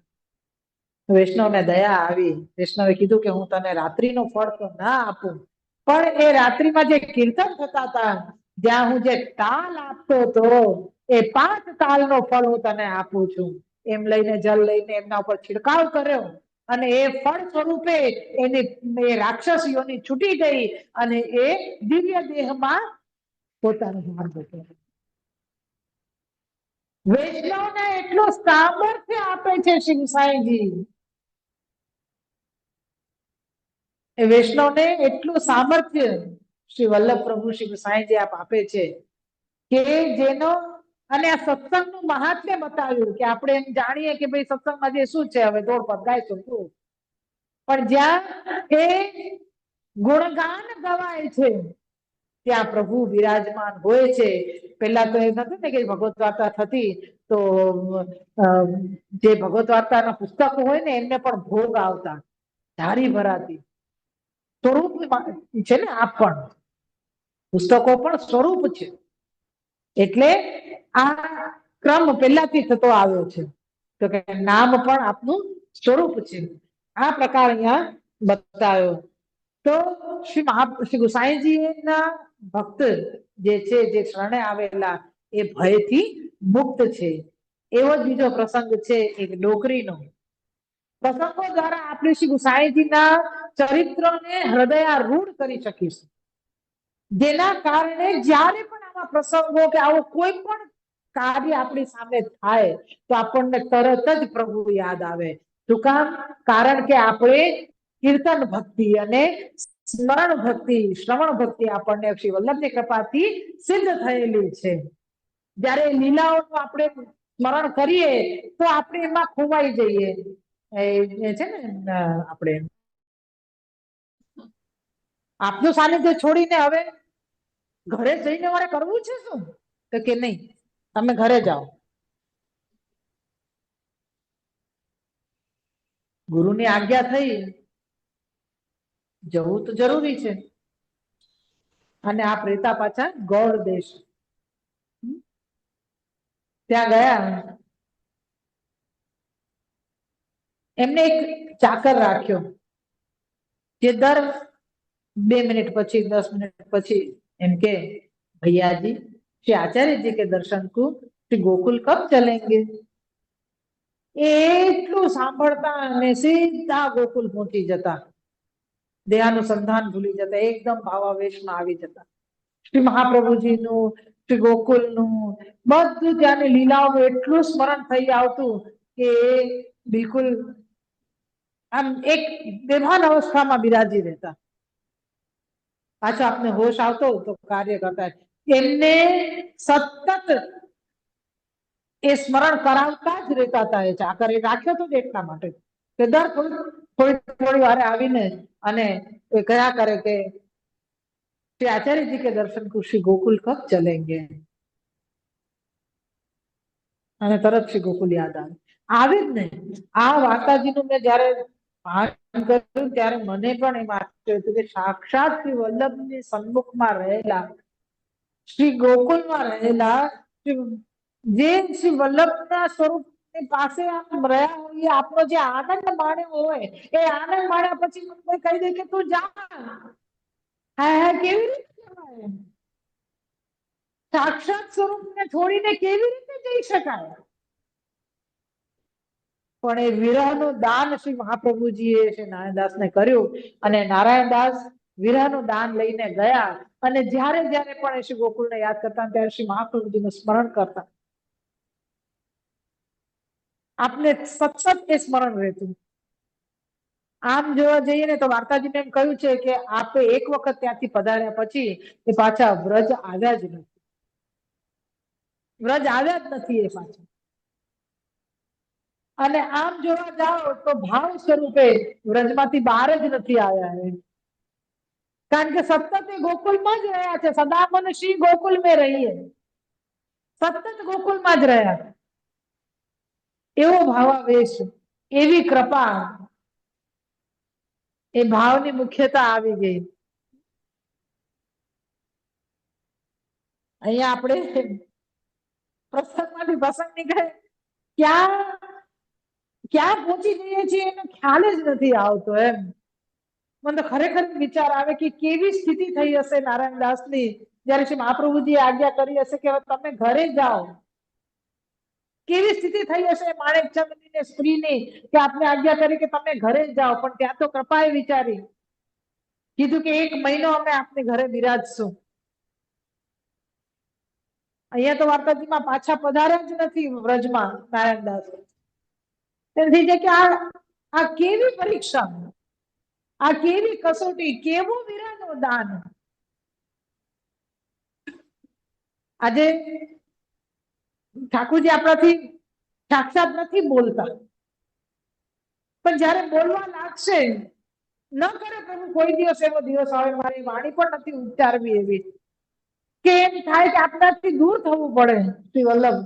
Speaker 1: વૈષ્ણવને દયા આવી. વૈષ્ણવે કીધું કે હું તને રાત્રિનો ફળ તો ના આપું, પણ એ રાત્રિમાં જે કીર્તન થતા હતા, જ્યાં હું જે તાલ આપતો હતો, એ 5 તાલનો ફળ હું તને આપું છું. એમ લઈને જલ લઈને એમના ઉપર છિડકાવ કર્યો અને એ ફળ સ્વરૂપે એની રાક્ષસીઓની છૂટી ગઈ અને એ દિવ્ય દેહમાં પોતાનો માર્ગ હતો. વૈષ્ણવને એટલું સામર્થ્ય આપે છે શ્રી ગુસાઈજી. એ વૈષ્ણવને એટલું સામર્થ્ય શ્રી વલ્લભ પ્રભુ શ્રી ગુસાઈજી આપ આપે છે કે જેનો, અને આ સત્સંગનું મહાત્મ્ય બતાવ્યું કે આપણે એમ જાણીએ કે ભાઈ સત્સંગમાં જે શું છે, હવે દોડ પર ગાઈશું, પણ જ્યાં એ ગુણગાન ગવાય છે ત્યાં પ્રભુ બિરાજમાન હોય છે. પેલા તો એ નથી ને કે ભગવત વાર્તા થતી તો જે ભગવત વાર્તાના પુસ્તકો હોય ને એમને પણ ભોગ આવતા, ધારી ભરાતી. સ્વરૂપ છે ને, આપ પણ પુસ્તકો પણ સ્વરૂપ છે. એટલે આ ક્રમ પહેલાથી થતો આવ્યો છે. તો કે નામ પણ આપનું સ્વરૂપ છે. આ પ્રકાર અહીંયા બતાવ્યો. તો શ્રી ગુસાઈજીના ભક્ત જે છે, જે શરણે આવેલા, એ ભયથી મુક્ત છે. એવો જ બીજો પ્રસંગ છે એક ડોકરીનો. પ્રસંગો દ્વારા આપણે શ્રી ગુસાઈજીના ચરિત્રને હૃદયારૂઢ કરી શકીશું, જેના કારણે જ્યારે પણ આવા પ્રસંગો કે આવો કોઈ પણ કાર્ય આપણી સામે થાય તો આપણને તરત જ પ્રભુ યાદ આવે. શું કામ? કારણ કે આપણે કીર્તન ભક્તિ અને સ્મરણ ભક્તિ, શ્રવણ ભક્તિ આપણને શ્રી વલ્લભની કૃપાથી સિદ્ધ થયેલી છે. જ્યારે લીલાઓનું આપણે સ્મરણ કરીએ તો આપણે એમાં ખોવાઈ જઈએ. એ છે ને, આપણે આપનું સાનિધ્ય છોડીને હવે ઘરે જઈને મારે કરવું છે શું? તો કે નહીં, તમે ઘરે જાઓ. ગુરુની આજ્ઞા થઈ, જવું તો જરૂરી છે. અને આ પ્રેતા પાછા ગૌડ દેશ, ત્યાં ગયા. એમને એક ચાકર રાખ્યો જે દર 2 મિનિટ પછી, 10 મિનિટ પછી એમ કે ભૈયાજી, શ્રી आचार्य जी के दर्शन को श्री गोकुल कब चलेंगे? એટલું સાંભળતા અને સીધા ગોકુલ પહોંચી જતા, દેહાનુસંધાન ભૂલી જતા, એકદમ ભાવાવેશમાં આવી જતા. શ્રી મહાપ્રભુજીનું શ્રી ગોકુલનું બધું ત્યાંની લીલાઓનું એટલું સ્મરણ થઈ આવતું કે બિલકુલ આમ એક બેભાન અવસ્થામાં બિરાજી રહેતા. પાછો આપને હોશ આવતો તો કાર્ય કરતા એમને સતત એ સ્મરણ કરાવતા જ રહેતા હતા. એ ચાકર એ રાખ્યો હતો એટલા માટે કે દર થોડી વારે આવીને અને એ કયા કરે કે શ્રી આચાર્યજી કે દર્શન કો શ્રી ગોકુલ કબ ચલેંગે, અને તરત શ્રી ગોકુલ યાદ આવે જ ને. આ વાર્તાજીનું મેં જયારે ભાન કર્યું ત્યારે મને પણ એમ આશ્ચર્ય હતું કે સાક્ષાત શ્રી વલ્લભની સન્મુખમાં રહેલા, શ્રી ગોકુલમાં રહેલા જે શ્રી વલ્લભના સ્વરૂપની પાસે આમ રહ્યા હોય, આપનો જે આનંદ માણ્યો હોય એ આનંદ માણ્યા પછી કોઈ કહી દે કે તું જા, હા કેવી રીતે કહેવાય? સાક્ષાત સ્વરૂપને છોડીને કેવી રીતે જઈ શકાય? પણ એ વિરહનું દાન શ્રી મહાપ્રભુજીએ શ્રી નારાયણદાસને કર્યું અને નારાયણદાસ વિરહનું દાન લઈને ગયા અને જ્યારે જ્યારે પણ શ્રી ગોકુલને યાદ કરતા ત્યારે શ્રી મહાપ્રભુજીનું સ્મરણ કરતા. આપને સતત એ સ્મરણ રહેતું. આમ જોવા જઈએ ને તો વાર્તાજીને એમ કહ્યું છે કે આપે એક વખત ત્યાંથી પધાર્યા પછી એ પાછા વ્રજ આવ્યા જ નથી. વ્રજ આવ્યા જ નથી એ પાછા. અને આમ જોવા જાઓ તો ભાવ સ્વરૂપે વ્રજમાંથી બહાર જ નથી આવ્યા એ. કારણ કે સતત એ ગોકુલમાં જ રહ્યા છે. સદામન શ્રી ગોકુલ મેં રહીએ, સતત ગોકુલમાં જ રહ્યા. એવો ભાવાવેશ, એવી કૃપા, એ ભાવની મુખ્યતા આવી ગઈ. અહીંયા આપણે પ્રસંગમાંથી પ્રસંગ નીકળે ક્યાં પહોંચી જઈએ છીએ એનો ખ્યાલ જ નથી આવતો. એમ મને ખરેખર વિચાર આવે કે કેવી સ્થિતિ થઈ હશે નારાયણદાસની જયારે શ્રી મહાપ્રભુજીએ આજ્ઞા કરી હશે કે તમે ઘરે જાઓ. કેવી સ્થિતિ થઈ હશે માણેકચંદની ને સ્ત્રીની કે આપને આજ્ઞા કરી કે તમે ઘરે જાઓ, પણ ત્યાં તો કૃપાએ વિચારી કીધું કે 1 મહિનો અમે આપને ઘરે બિરાજશું. અહીંયા તો વાર્તાજીમાં પાછા પધાર્યા જ નથી વ્રજમાં નારાયણદાસ. તેથી કે આ કેવી પરીક્ષા, આ કેવી કસોટી, કેવું વિરહનું દાન. આજે ઠાકોરજી આપણાથી સાક્ષાત નથી બોલતા, પણ જયારે બોલવા લાગશે ન કરે પ્રભુ કોઈ દિવસ એવો દિવસ આવે મારી વાણી પણ નથી ઉચ્ચારવી એવી કે એમ થાય કે આપણાથી દૂર થવું પડે શ્રી વલ્લભ,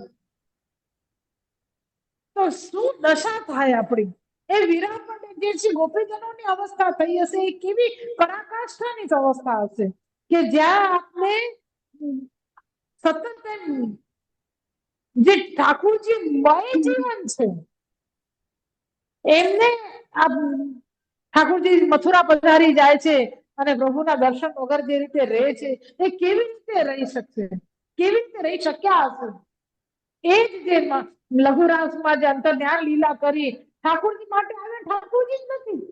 Speaker 1: તો શું દશા થાય આપણી? એ વિરહ પણ જે છે ગોપીજનોની અવસ્થા થઈ હશે એ કેવી પરાકાષ્ઠાની અવસ્થા હશે કે જ્યાં આપણે સતત જે ઠાકોરજી મય જીવન છે એમને ઠાકોરજી મથુરા પધારી જાય છે અને પ્રભુના દર્શન વગર જે રીતે રહે છે એ કેવી રીતે રહી શકશે? કેવી રીતે રહી શક્યા હશે? એ જ જે લઘુરાસમાં જે અંતર્ધ્યાન લીલા કરી ઠાકોરજી માટે આવે, ઠાકોરજી જ નથી.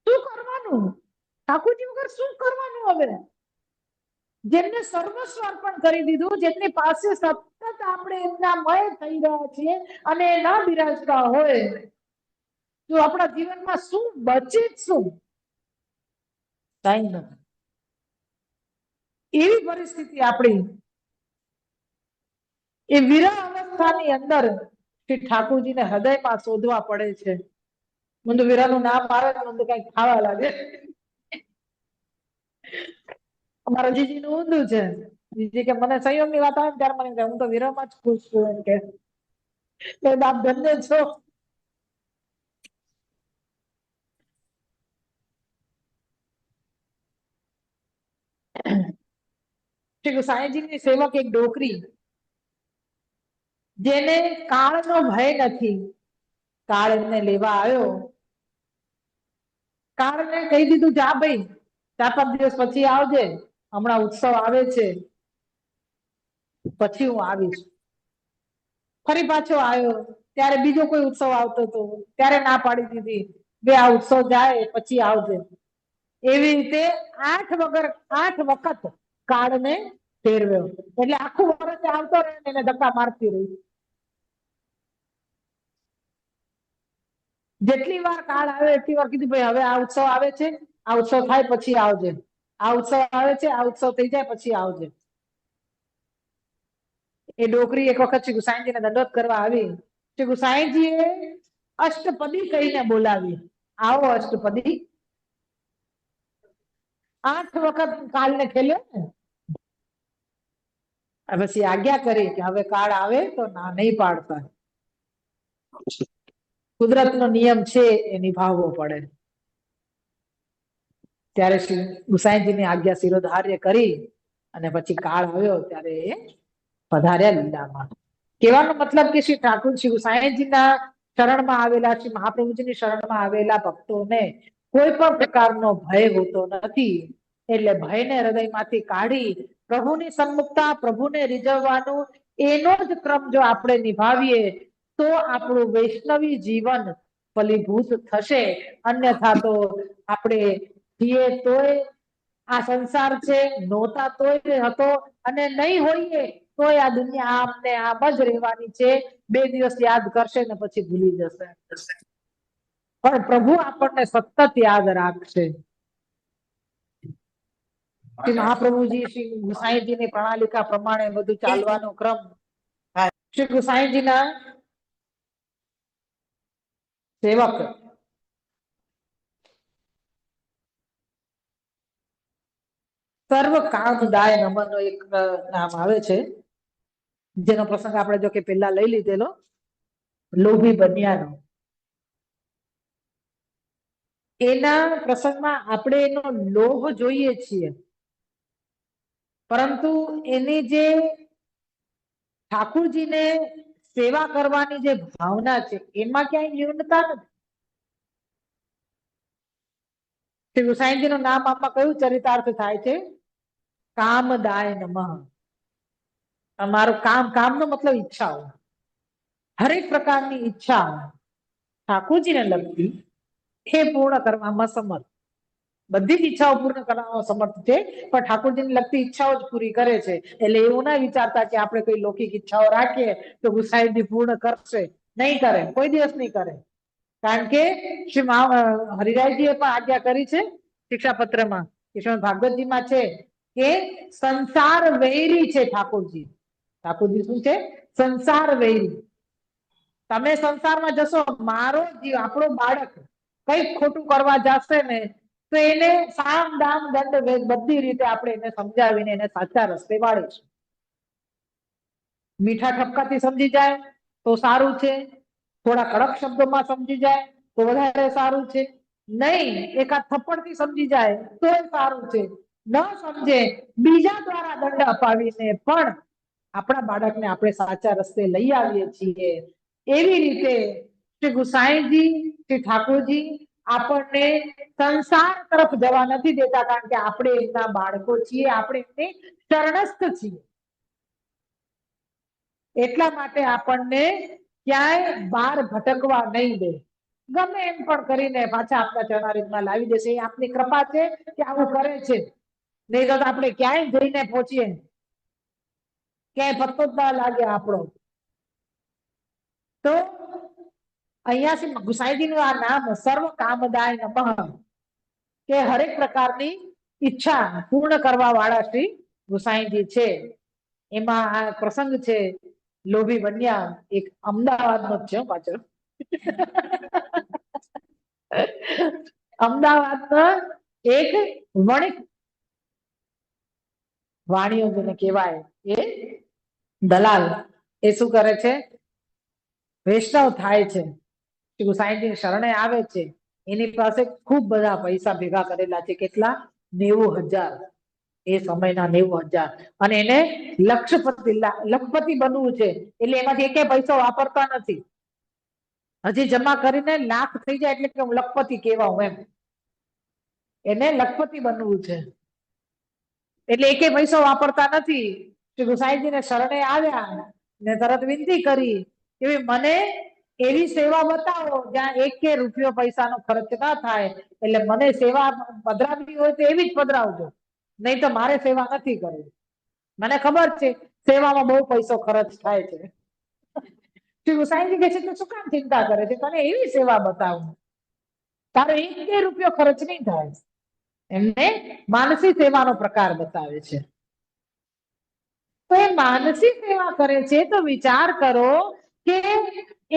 Speaker 1: શું કરવાનું? ઠાકોરજી વગર શું કરવાનું? હવે જેમને સર્વસ્વ અર્પણ કરી દીધું, જેમની પાસે સતત આપણે એમના મય થઈ રહ્યા છીએ અને ના બિરાજતા હોય તો આપણા જીવનમાં શું બચે જ શું? કઈ નથી. એવી પરિસ્થિતિ આપણી એ વિરહ અવસ્થાની અંદર શ્રી ઠાકોરજીને હૃદયમાં શોધવા પડે છે. મને વિરહનું નામ આવે તો મને કઈક ખાવા લાગે. અમારા જીજી નું ઊંધું છે. જીજી કે મને સંયમ ની વાત આવે ત્યારે મને હું તો વિરહમાં જ ખુશ છું એમ કે બાપ ધન્ય છો. શ્રી સાંઈજીની સેવક એક ડોકરી જેને કાળનો ભય નથી. કાળ એમને લેવા આવ્યો, કાળને કહી દીધું જા ભાઈ 4-5 દિવસ પછી આવજે, હમણાં ઉત્સવ આવે છે પછી હું આવીશ. ફરી પાછો આવ્યો ત્યારે બીજો કોઈ ઉત્સવ આવતો હતો ત્યારે ના પાડી દીધી બે આ ઉત્સવ જાય પછી આવજે. એવી રીતે 8 વખત કાળને ફેરવ્યો એટલે આખું વર્ષ આવતો રહે ને એને ધક્કા મારતી રહી. જેટલી વાર કાળ આવે એટલી વાર કીધું ભાઈ હવે આ ઉત્સવ આવે છે, આ ઉત્સવ થાય પછી આવજે, આ ઉત્સવ આવે છે, આ ઉત્સવ થઈ જાય પછી આવજે. એ ડોકરી એક વખત શ્રી ગુસાઈજીને દંડોત કરવા આવી. શ્રી ગુસાઈજીએ અષ્ટપદી કહીને બોલાવી, આવો અષ્ટપદી. 8 વખત કાળને ખેલ્યો ને પછી આજ્ઞા કરી કે હવે કાળ આવે તો ના નહીં પાડતા. કુદરતનો નિયમ છે એ નિભાવવો પડે. ત્યારે શ્રી ગુસાઈજીની આજ્ઞા શિરોધાર્ય કરી અને પછી કાળ આવ્યો ત્યારે એ પધાર્યા લીલામાં. કહેવાનો મતલબ કે શ્રી ઠાકુર શ્રી ગુસાઈજીના શરણમાં આવેલા, શ્રી મહાપ્રભુજીની શરણમાં આવેલા ભક્તોને કોઈ પણ પ્રકારનો ભય હોતો નથી. એટલે ભયને હૃદયમાંથી કાઢી પ્રભુની સન્મુખતા, પ્રભુને રીઝવવાનું એનો જ ક્રમ જો આપણે નિભાવીએ તો આપણું વૈષ્ણવી જીવન ફલીભૂત થશે. અન્યથા તો આપણે છીએ તોય આ સંસાર છે, નહોતા તોય હતો, અને નહીં હોઈએ તોય આ દુનિયા આમ ને આમ જ રહેવાની છે. 2 દિવસ યાદ કરશે ને પછી ભૂલી જશે, પણ પ્રભુ આપણને સતત યાદ રાખશે. શ્રી મહાપ્રભુજી શ્રી ગુસાઈજીની પ્રણાલિકા પ્રમાણે બધું ચાલવાનો ક્રમ. શ્રી ગુસાઈજીના સેવક સર્વ કામદાય નમનનો એક નામ આવે છે, જેનો પ્રસંગ આપણે જો કે પહેલા લઈ લીધેલો, લોભી બન્યાનો. એના પ્રસંગમાં આપણે એનો લોભ જોઈએ છીએ, પરંતુ એની જે ઠાકુરજીને સેવા કરવાની જે ભાવના છે એમાં ક્યાંય ન્યૂનતા નથી. શ્રી ગુસાઈજીનું નામ આમાં કયું ચરિતાર્થ થાય છે? કામદાય નમઃ. તમારું કામ, કામનો મતલબ ઈચ્છાઓ, હરેક પ્રકારની ઈચ્છા ઠાકુરજીને લગતી એ પૂર્ણ કરવામાં સમર્થ. બધી જ ઈચ્છાઓ પૂર્ણ કરવામાં સમર્થ છે, પણ ઠાકોરજીને લગતી ઈચ્છાઓ જ પૂરી કરે છે. એટલે એવું ના વિચારતા કે આપણે કોઈ લૌકિક ઈચ્છાઓ રાખીએ તો ગુસાઈજી પૂર્ણ કરશે. નહીં કરે, કોઈ દિવસ નહીં કરે. કારણ કે શ્રી હરિરાયજીએ પણ આજ્ઞા કરી છે શિક્ષાપત્રમાં, શ્રીમદ ભાગવતજીમાં છે કે સંસાર વૈરી છે ઠાકોરજી. ઠાકોરજી શું છે? સંસાર વૈરી. તમે સંસારમાં જશો, મારો જીવ, આપણો બાળક કઈક ખોટું કરવા જશે ને તો એને સામ દામ દંડ ભેદ બધી રીતે આપણે એને સમજાવીને એને સાચા રસ્તે વાળીશું. મીઠા ઠપકાથી સમજી જાય તો સારું છે, થોડા કડક શબ્દોમાં સમજી જાય તો વધારે સારું છે, નહીં એકાદ થપ્પડથી સમજી જાય તો સારું છે, ન સમજે બીજા દ્વારા દંડ અપાવીને પણ આપણા બાળકને આપણે સાચા રસ્તે લઈ આવીએ છીએ. એવી રીતે શ્રી ગુસાઈજી, શ્રી ઠાકોરજી આપણને સંસાર તરફ જવા નથી દેતા, કારણ કે આપણે એમના બાળકો છીએ, આપણે એમની શરણસ્થ છીએ. એટલા માટે આપણને ક્યાંય બહાર ભટકવા નહીં દે. ગમે એમ પણ કરીને પાછા આપણા ચરણારીમાં લાવી દેશે. એ આપની કૃપા છે કે આવું કરે છે, નહીં તો આપણે ક્યાંય જઈને પહોંચીએ, ક્યાંય પત્તો જ ના લાગે આપણો. તો અહીંયા ગુસાઈજીનું આ નામ સર્વ કામદાય નમઃ, કે હરેક પ્રકારની ઈચ્છા પૂર્ણ કરવા વાળા શ્રી ગુસાઈજી છે. એમાં આ પ્રસંગ છે લોભી બન્યા, એક અમદાવાદનો જ છે પાછળ. અમદાવાદનો એક વણિક, વાણીઓ જેને કહેવાય, એ દલાલ, એ શું કરે છે? વૈષ્ણવ થાય છે, શ્રી ગુસાઈજી શરણે આવે છે. એની પાસે ખૂબ બધા પૈસા ભેગા કરેલા છે. કેટલા? 90,000. એ સમયના 90,000. અને એને લખપતિ બનવું છે, એટલે એમાંથી એક પૈસો વાપરતા નથી. હજી જમા કરીને લાખ થઈ જાય એટલે કે હું લખપતિ કહેવાઉં એમ. એને લખપતિ બનવું છે, એટલે એક પૈસો વાપરતા નથી. શ્રી ગુસાઈજીને શરણે આવ્યા ને તરત વિનંતી કરી કે મને એવી સેવા બતાવો જ્યાં એક રૂપિયો પૈસાનો ખર્ચ ના થાય. એટલે મને સેવા પધરાવવી હોય તો એવી જ પધરાવજો, નહીં તો મારે સેવા નથી કરવી. મને ખબર છે સેવામાં બહુ પૈસો ખર્ચ થાય છે. શ્રી ગુસાઈજી કહે છે તું શું કામ ચિંતા કરે છે, તને એવી સેવા બતાવું, તારો 1 રૂપિયો ખર્ચ નહીં થાય. એમને માનસી સેવાનો પ્રકાર બતાવે છે. તો એ માનસી સેવા કરે છે તો વિચાર કરો કે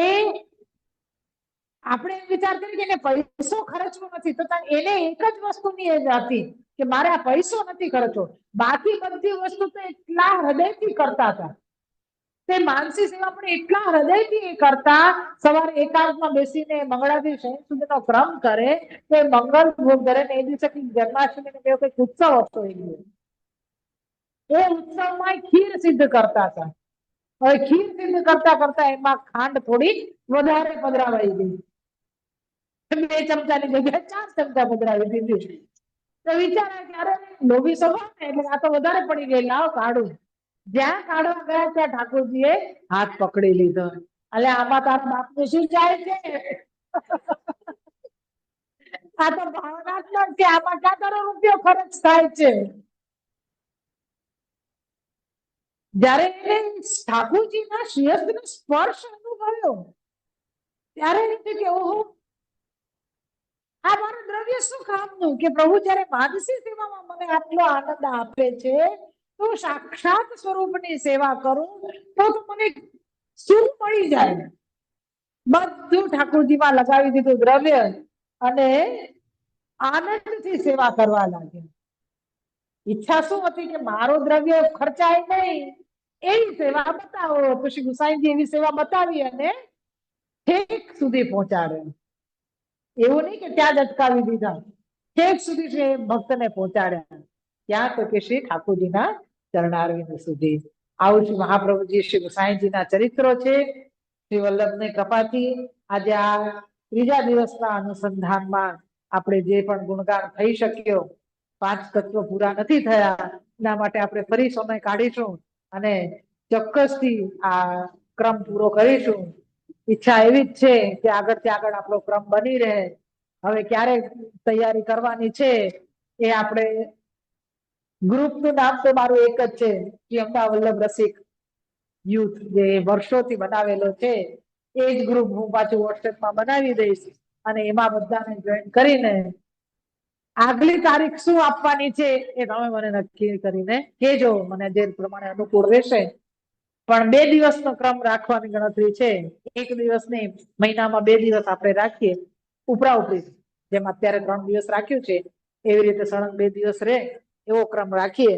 Speaker 1: એ આપણે વિચાર કરીએ કે એને પૈસો ખર્ચવો નથી, તો એને એક જ વસ્તુની એ હતી કે મારે આ પૈસો નથી ખર્ચવો, બાકી બધી વસ્તુ તો એટલા હૃદયથી કરતા હતા. તે માનસી સેવા પણ એટલા હૃદયથી કરતા, સવારે એકાંતમાં બેસીને મંગળાથી શયન સુધીનો ક્રમ કરે, તો મંગળ ભોગ ધરે ને એ દિવસે જન્માષ્ટમી ને કંઈક ઉત્સવ હતો, એ ઉત્સવમાં ખીર સિદ્ધ કરતા હતા. હવે ખીર સિદ્ધ કરતા કરતા એમાં ખાંડ થોડી વધારે પધરાવાઈ ગઈ, 2 ચમચાની જગ્યાએ 4 ચમચા પધરાવી દીધી. તો વિચારે કે અરે લોભી સ્વભાવ ને એટલે આ તો વધારે પડી ગઈ, લાવ કાઢું. જ્યાં કાઢવા ગયા ત્યાં ઠાકોરજીએ હાથ પકડી લીધો. એટલે આમાં તારા બાપનું શું જાય છે? આ તો ભાવનાત્મક છે, આમાં ક્યાં તારો રૂપિયો ખર્ચ થાય છે? જ્યારે એને ઠાકોરજીના શ્રીહસ્તનો સ્પર્શ અનુભવ્યો ત્યારે એમ થયું કે ઓહો, આ મારું દ્રવ્ય શું કામનું કે પ્રભુ જ્યારે માનસી સેવામાં મને આટલો આનંદ આપે છે, તો સાક્ષાત સ્વરૂપની સેવા કરું તો મને શું મળી જાય? બધું ઠાકોરજીમાં લગાવી દીધું દ્રવ્ય અને આનંદથી સેવા કરવા લાગ્યા. ઈચ્છા શું હતી કે મારો દ્રવ્ય ખર્ચાય નહીં, એવી સેવા બતાવો. તો શ્રી ગુસાઈજી એવી સેવા બતાવી અને ઠેક સુધી પહોંચાડે. એવું નહીં કે ત્યાં જ અટકાવી દીધા, ઠેક સુધી શ્રી ભક્તને પહોંચાડ્યા. ત્યાં તો કે શ્રી ઠાકોરજીના ચરણારવિંદ સુધી. આવું શ્રી મહાપ્રભુજી શ્રી ગુસાઈજીના ચરિત્રો છે. શ્રી વલ્લભની કૃપાથી આજે આ 3જા દિવસના અનુસંધાનમાં આપણે જે પણ ગુણગાન થઈ શક્યો, 5 તત્વ પૂરા નથી થયા, એના માટે આપણે ફરી સમય કાઢીશું અને ચોક્કસથી આ ક્રમ પૂરો કરીશું. ઈચ્છા એવી જ છે કે આગળથી આગળ આપણો ક્રમ બની રહે. હવે ક્યારે તૈયારી કરવાની છે એ આપણે, ગ્રુપનું નામ તો મારું એક જ છે, પ્રિયંકા વલ્લભ રસિક યુથ, જે વર્ષોથી બનાવેલો છે. એ જ ગ્રુપ હું પાછું વોટ્સએપમાં બનાવી દઈશ અને એમાં બધાને જોઈન કરીને આગલી તારીખ શું આપવાની છે એ તમે મને નક્કી કરીને કહેજો, મને જે પ્રમાણે અનુકૂળ રહેશે. પણ 2 દિવસનો ક્રમ રાખવાની ગણતરી છે. 1 દિવસ નહીં, મહિનામાં 2 દિવસ આપણે રાખીએ ઉપરા ઉપરી, જેમ અત્યારે 3 દિવસ રાખ્યું છે એવી રીતે સળંગ 2 દિવસ રહે એવો ક્રમ રાખીએ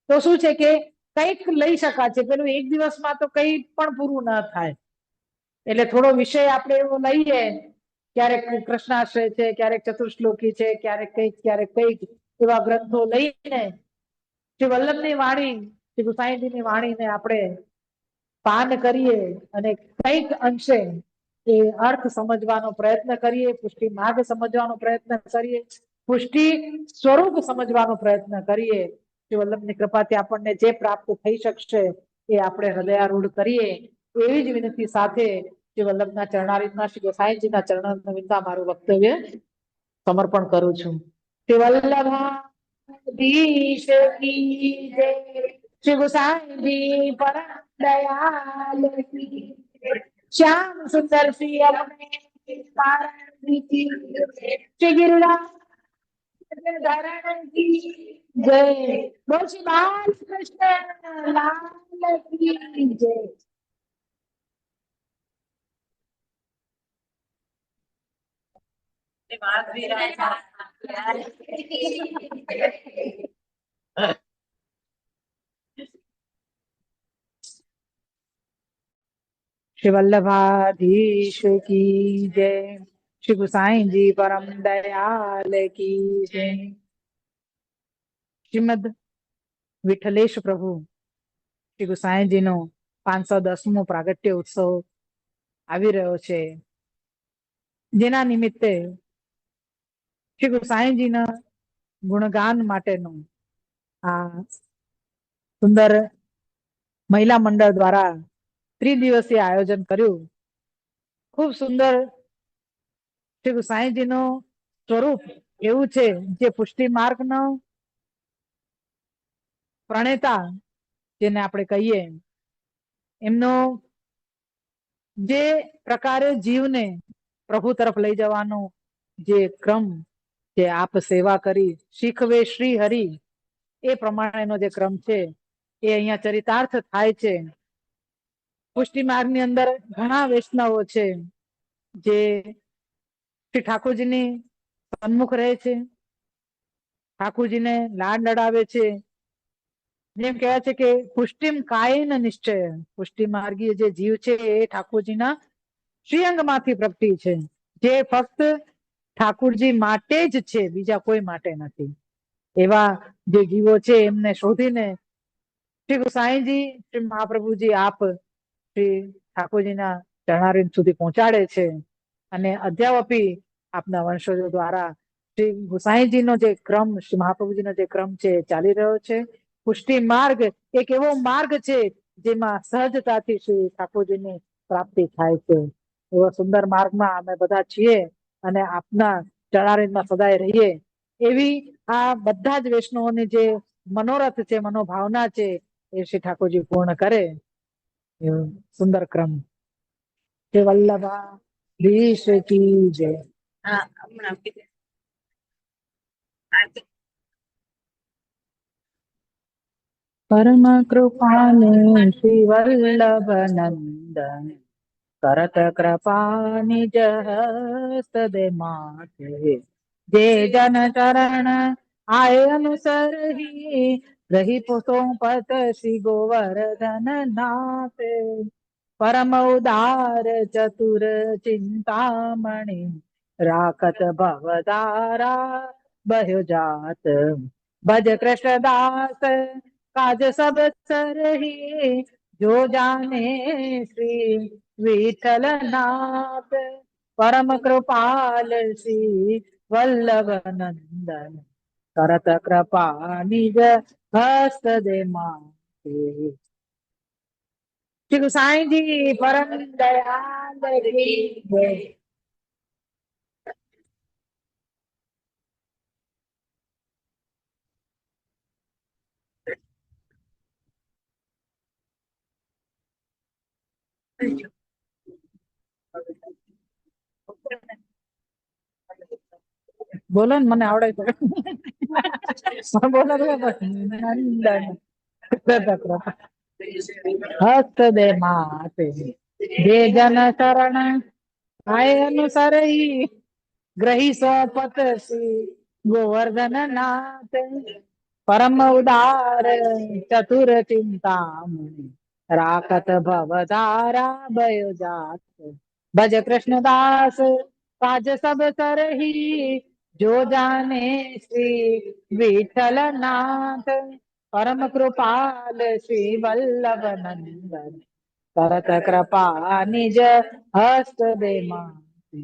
Speaker 1: તો શું છે કે કંઈક લઈ શકાશે. પેલું 1 દિવસમાં તો કંઈ પણ પૂરું ન થાય, એટલે થોડો વિષય આપણે એવો લઈએ, ક્યારેક કૃષ્ણાશ્રય છે, ક્યારેક ચતુશ્લોકી છે, ક્યારેક કંઈક એવા ગ્રંથો લઈને શ્રી વલ્લભની વાણી, શ્રી ગુસાઈજીની વાણીને આપણે પાન કરીએ અને કંઈક અંશે એ અર્થ સમજવાનો પ્રયત્ન કરીએ, પુષ્ટિ માર્ગ સમજવાનો પ્રયત્ન કરીએ, પુષ્ટિ સ્વરૂપ સમજવાનો પ્રયત્ન કરીએ. શ્રી વલ્લભની કૃપાથી આપણને જે પ્રાપ્ત થઈ શકશે એ આપણે હૃદયારૂઢ કરીએ. એવી જ વિનંતી સાથે શ્રી વલ્લભના ચરણારવિંદમાં, શ્રી ગોસાઈજીના ચરણારવિંદમાં મારું વક્તવ્ય સમર્પણ કરું છું. શ્રી વલ્લભાધીશ કી જય, શ્રી ગોસાઈજી પરમ દયાલ કી જય, શ્યામ સુંદર શ્રી અમને શ્રી गिरिराज धरण की जय, बोल श्री बाल कृष्ण लाल की जय. श्री वल्लभाधीश की जय, श्री गुसाईजी परम दयाल की जय. શ્રીમદ વિઠ્ઠલેશ પ્રભુ શ્રી ગુસાઈજીનો 510મો પ્રાગટ્ય ઉત્સવ આવી રહ્યો છે, જેના નિમિત્તે શ્રી ગુસાઈજીના ગુણગાન માટેનું આ સુંદર મહિલા મંડળ દ્વારા 3 દિવસીય આયોજન કર્યું. ખૂબ સુંદર. શ્રી ગુસાઈજીનું સ્વરૂપ એવું છે જે પુષ્ટિ માર્ગનો પ્રણેતા જેને આપણે કહીએ, એમનો જે પ્રકારે જીવને પ્રભુ તરફ લઈ જવાનો જે ક્રમ, જે આપ સેવા કરી શીખવે શ્રી હરિ, એ પ્રમાણેનો જે ક્રમ છે એ અહીંયા ચરિતાર્થ થાય છે. પુષ્ટિ માર્ગ ની અંદર ઘણા વૈષ્ણવો છે જે શ્રી ઠાકોરજીની સન્મુખ રહે છે, ઠાકોરજીને લાડ લડાવે છે. જેમ કહેવાય છે કે પુષ્ટિમ કાયેન નિશ્ચય, પુષ્ટિ માર્ગીય જે જીવ છે એ ઠાકોરજીના શ્રીઅંગ માંથી પ્રગટી છે, જે ફક્ત ઠાકોરજી માટે જ છે, બીજા કોઈ માટે નથી. એવા જે જીવો છે એમને શોધીને શ્રી ગુસાઈજી, શ્રી મહાપ્રભુજી આપ શ્રી ઠાકોરજીના ચરણારીંદ સુધી પહોંચાડે છે. અને અદ્યાવપી આપના વંશજો દ્વારા શ્રી ગુસાઈજીનો જે ક્રમ, શ્રી મહાપ્રભુજીનો જે ક્રમ છે એ ચાલી રહ્યો છે. પુષ્ટિ માર્ગ એક એવો માર્ગ છે જેમાં સહજતાથી શ્રી ઠાકોરજીની પ્રાપ્તિ થાય છે. એવા સુંદર માર્ગમાં અમે બધા છીએ અને આપના ચરણારીંદમાં સદાય રહીએ, એવી આ બધા જ વૈષ્ણવોની જે મનોરથ છે, મનોભાવના છે, એ શ્રી ઠાકોરજી પૂર્ણ કરે. એવું સુંદર ક્રમ. શ્રી વલ્લભા ધીશ કી જય. પરમ કૃપાલ શ્રી વલ્લભ નંદન, કરત કૃપા નિજ હસ્ત દે માથે, જે જન ચરણ આય અનુસરહી, રહી સોંપત શ્રી ગોવર્ધન નાથે. પરમ ઉદાર ચતુર ચિંતામણી, રાખત ભવ તારા બહુ જાત, ભજ કૃષ્ણ દાસ કાજ સબ સરહી, જો જાને શ્રી વિઠ્ઠલ નાથ. પરમ કૃપાલ શ્રી વલ્લભ નંદન, કરત કૃપા નિજ હસ્ત દે માથે. શ્રી ગુસાઈજી પરમ દયાલ કી જય. બોલો ને, મને આવડે છે. બોલો નંદન હસ્ત દે માતે, જે જન શરણ આય અનુસરઈ, ગ્રહી સોપત શ્રી ગોવર્ધન નાથ. પરમ ઉદાર ચતુર ચિંતામણી, રાખત ભવ તારા બયો જાત, ભજ કૃષ્ણ દાસ કાજ સબ સરહી, જો જાને શ્રી વિઠ્ઠલ નાથ. પરમ કૃપાલ શ્રી વલ્લભ નંદન, કરત કૃપા નિજ હસ્ત દે માથે.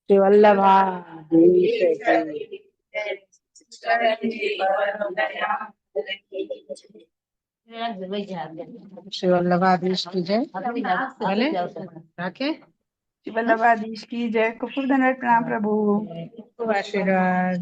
Speaker 1: શ્રી વલ્લભાધીશ શ્રી વલ્લભાધીશ કી જય. ભલે રાખે.
Speaker 2: શ્રી વલ્લભાધીશ કી જય. ખૂબ ધન્યવાદ. પ્રણામ પ્રભુ.
Speaker 1: ખૂબ આશીર્વાદ.